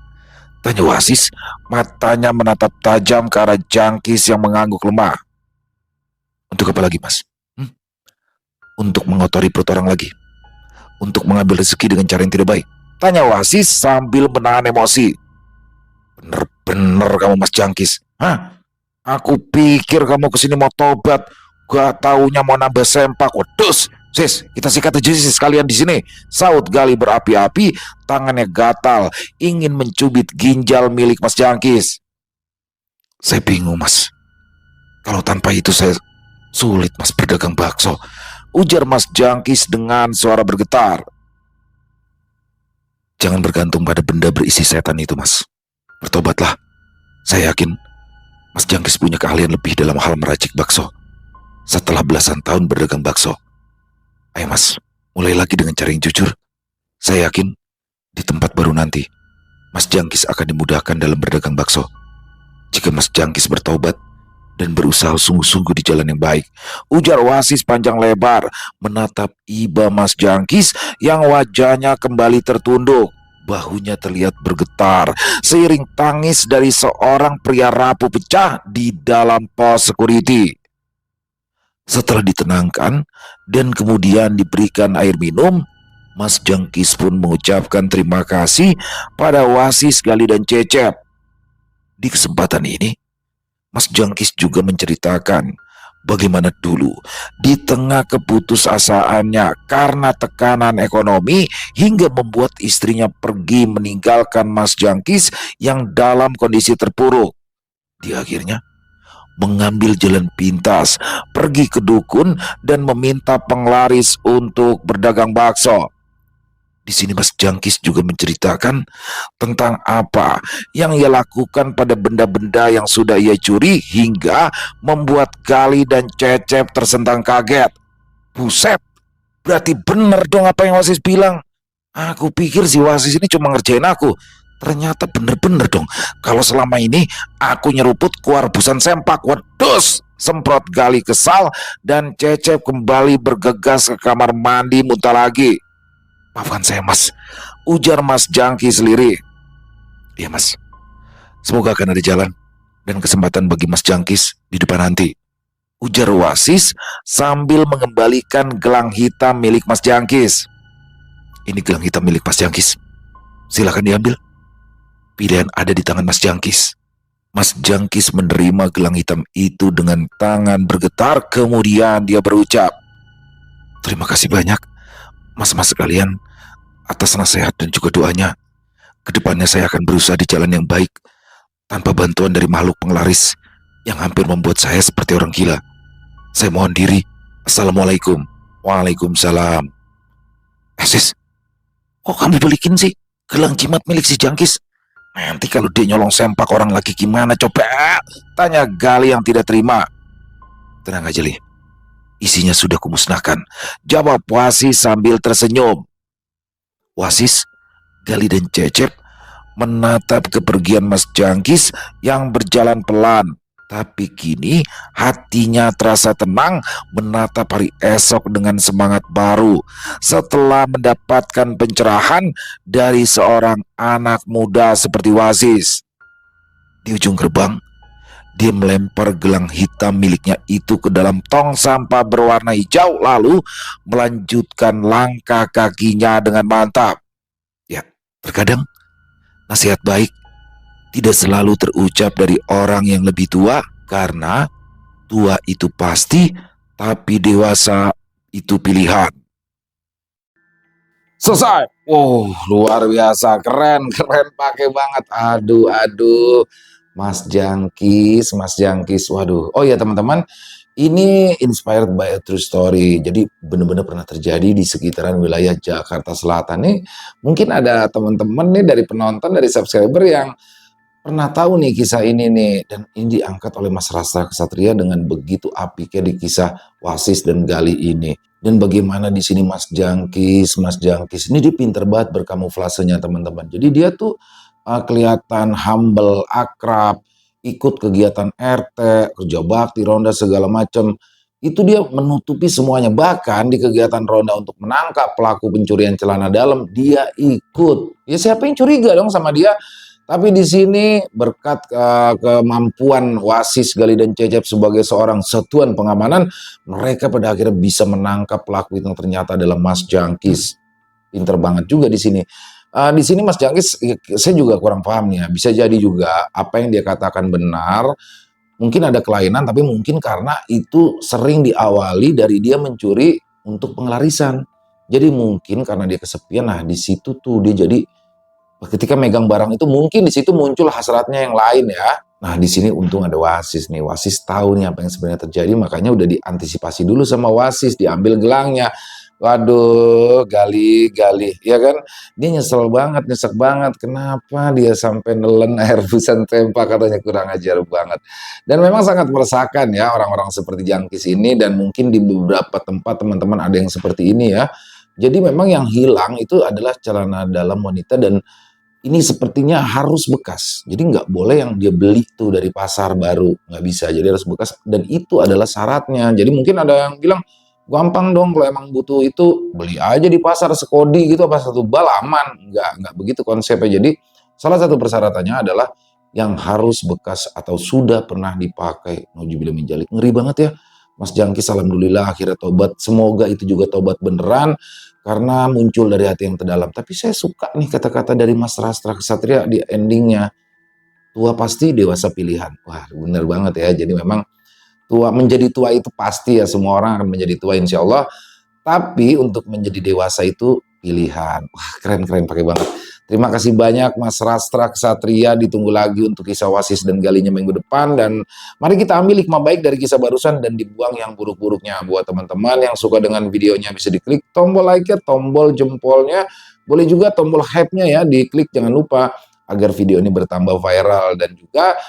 Tanya Wasis, matanya menatap tajam ke arah Jangkis yang mengangguk lemah. Untuk apa lagi, Mas? Untuk mengotori perut orang lagi? Untuk mengambil rezeki dengan cara yang tidak baik? Tanya Wasis sambil menahan emosi. Bener-bener kamu, Mas Jangkis. Hah? Aku pikir kamu kesini mau tobat, gak taunya mau nambah sempak. Wedus, sis, kita sikat aja sis sekalian di sini, saut Gali berapi-api, tangannya gatal, ingin mencubit ginjal milik Mas Jangkis. Saya bingung, Mas. Kalau tanpa itu saya sulit, Mas, berdagang bakso, ujar Mas Jangkis dengan suara bergetar. Jangan bergantung pada benda berisi setan itu, Mas. Bertobatlah. Saya yakin Mas Jangkis punya keahlian lebih dalam hal meracik bakso. Setelah belasan tahun berdagang bakso. Ayo, Mas, mulai lagi dengan cara yang jujur. Saya yakin di tempat baru nanti Mas Jangkis akan dimudahkan dalam berdagang bakso. Jika Mas Jangkis bertobat dan berusaha sungguh-sungguh di jalan yang baik, ujar Wasis panjang lebar menatap iba Mas Jangkis yang wajahnya kembali tertunduk. Bahunya terlihat bergetar seiring tangis dari seorang pria rapuh pecah di dalam pos security. Setelah ditenangkan dan kemudian diberikan air minum, Mas Jangkis pun mengucapkan terima kasih pada Wasis, Gali, dan Cecep. Di kesempatan ini, Mas Jangkis juga menceritakan bagaimana dulu di tengah keputusasaannya karena tekanan ekonomi hingga membuat istrinya pergi meninggalkan Mas Jangkis yang dalam kondisi terpuruk. Dia akhirnya mengambil jalan pintas, pergi ke dukun dan meminta penglaris untuk berdagang bakso. Di sini Mas Jangkis juga menceritakan tentang apa yang ia lakukan pada benda-benda yang sudah ia curi hingga membuat Gali dan Cecep tersentak kaget. Buset, berarti benar dong apa yang Wasis bilang. Aku pikir si Wasis ini cuma ngerjain aku. Ternyata bener-bener dong. Kalau selama ini aku nyeruput keluar busan sempak. Wedus, semprot Gali kesal dan Cecep kembali bergegas ke kamar mandi muntah lagi. Maafkan saya Mas, ujar Mas Jangkis lirih. Iya Mas, semoga akan ada jalan dan kesempatan bagi Mas Jangkis di depan nanti, ujar Wasis sambil mengembalikan gelang hitam milik Mas Jangkis. Ini gelang hitam milik Mas Jangkis, silakan diambil. Pilihan ada di tangan Mas Jangkis. Mas Jangkis menerima gelang hitam itu dengan tangan bergetar, kemudian dia berucap, terima kasih banyak mas-mas sekalian atas nasihat dan juga doanya. Kedepannya saya akan berusaha di jalan yang baik tanpa bantuan dari makhluk penglaris yang hampir membuat saya seperti orang gila. Saya mohon diri. Assalamualaikum. Waalaikumsalam. Sis, kok kamu balikin sih gelang jimat milik si Jangkis? Nanti kalau dia nyolong sempak orang lagi gimana coba? Tanya Gali yang tidak terima. Tenang aja Li, isinya sudah kumusnahkan, jawab Wasis sambil tersenyum. Wasis, Gali, dan Cecep menatap kepergian Mas Jangkis yang berjalan pelan. Tapi kini hatinya terasa tenang menatap hari esok dengan semangat baru setelah mendapatkan pencerahan dari seorang anak muda seperti Wasis. Di ujung gerbang, dia melempar gelang hitam miliknya itu ke dalam tong sampah berwarna hijau lalu melanjutkan langkah kakinya dengan mantap. Ya, terkadang nasihat baik tidak selalu terucap dari orang yang lebih tua karena tua itu pasti, tapi dewasa itu pilihan. Selesai. Oh, luar biasa, keren pakai banget. Aduh. Mas Jangkis. Waduh. Oh ya teman-teman, ini inspired by a true story. Jadi benar-benar pernah terjadi di sekitaran wilayah Jakarta Selatan nih. Mungkin ada teman-teman nih dari penonton, dari subscriber yang pernah tahu nih kisah ini nih. Dan ini diangkat oleh Mas Rastra Kesatria dengan begitu apiknya di kisah Wasis dan Gali ini. Dan bagaimana di sini Mas Jangkis ini dia pinter banget berkamuflasenya teman-teman. Jadi dia tuh kelihatan humble, akrab, ikut kegiatan RT, kerja bakti, ronda segala macam. Itu dia menutupi semuanya. Bahkan di kegiatan ronda untuk menangkap pelaku pencurian celana dalam, dia ikut. Ya siapa yang curiga dong sama dia? Tapi di sini berkat kemampuan Wasis, Gali, dan Cecep sebagai seorang satuan pengamanan, mereka pada akhirnya bisa menangkap pelaku itu yang ternyata adalah Mas Jangkis. Pinter banget juga di sini. Di sini Mas Jangkis, saya juga kurang paham ya. Bisa jadi juga apa yang dia katakan benar. Mungkin ada kelainan, tapi mungkin karena itu sering diawali dari dia mencuri untuk pengelarisan. Jadi mungkin karena dia kesepian, nah di situ tuh dia jadi ketika megang barang itu mungkin di situ muncul hasratnya yang lain ya. Nah di sini untung ada Wasis nih. Wasis tahu nih apa yang sebenarnya terjadi, makanya udah diantisipasi dulu sama Wasis, diambil gelangnya. Waduh, Gali, ya kan? Dia nyesek banget. Kenapa dia sampai nelen air busan tempa, katanya kurang ajar banget. Dan memang sangat meresahkan ya orang-orang seperti Jangkis ini, dan mungkin di beberapa tempat teman-teman ada yang seperti ini ya. Jadi memang yang hilang itu adalah celana dalam wanita, dan ini sepertinya harus bekas. Jadi nggak boleh yang dia beli tuh dari pasar baru, nggak bisa. Jadi harus bekas, dan itu adalah syaratnya. Jadi mungkin ada yang bilang, gampang dong kalau emang butuh itu beli aja di pasar sekodi gitu apa satu bal aman. Nggak begitu konsepnya. Jadi salah satu persyaratannya adalah yang harus bekas atau sudah pernah dipakai. Nauzubillah min dzalik. Ngeri banget ya. Mas Jangkis alhamdulillah akhirnya tobat. Semoga itu juga tobat beneran karena muncul dari hati yang terdalam. Tapi saya suka nih kata-kata dari Mas Rastra Kesatria di endingnya. Tua pasti dewasa pilihan. Wah, bener banget ya. Jadi memang menjadi tua itu pasti ya, semua orang akan menjadi tua insya Allah. Tapi untuk menjadi dewasa itu pilihan. Wah, keren-keren, pakai banget. Terima kasih banyak Mas Rastra Kesatria, ditunggu lagi untuk kisah Wasis dan Galinya minggu depan. Dan mari kita ambil hikmah baik dari kisah barusan dan dibuang yang buruk-buruknya. Buat teman-teman yang suka dengan videonya bisa diklik tombol like-nya, tombol jempolnya, boleh juga tombol hype-nya ya, diklik jangan lupa agar video ini bertambah viral dan juga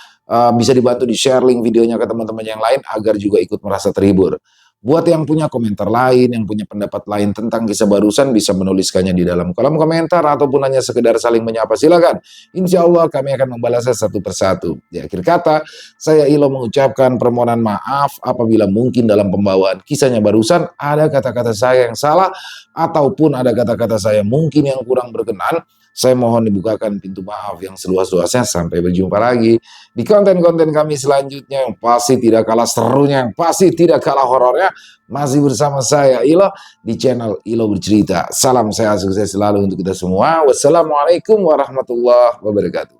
bisa dibantu di share link videonya ke teman-teman yang lain agar juga ikut merasa terhibur. Buat yang punya komentar lain, yang punya pendapat lain tentang kisah barusan bisa menuliskannya di dalam kolom komentar ataupun hanya sekedar saling menyapa, silakan. Insya Allah kami akan membalasnya satu persatu. Di akhir kata, saya Ilo mengucapkan permohonan maaf apabila mungkin dalam pembawaan kisahnya barusan ada kata-kata saya yang salah ataupun ada kata-kata saya mungkin yang kurang berkenan. Saya mohon dibukakan pintu maaf yang seluas-luasnya. Sampai berjumpa lagi di konten-konten kami selanjutnya yang pasti tidak kalah serunya, yang pasti tidak kalah horornya. Masih bersama saya Ilo di channel Ilo Bercerita. Salam sehat sukses selalu untuk kita semua. Wassalamualaikum warahmatullahi wabarakatuh.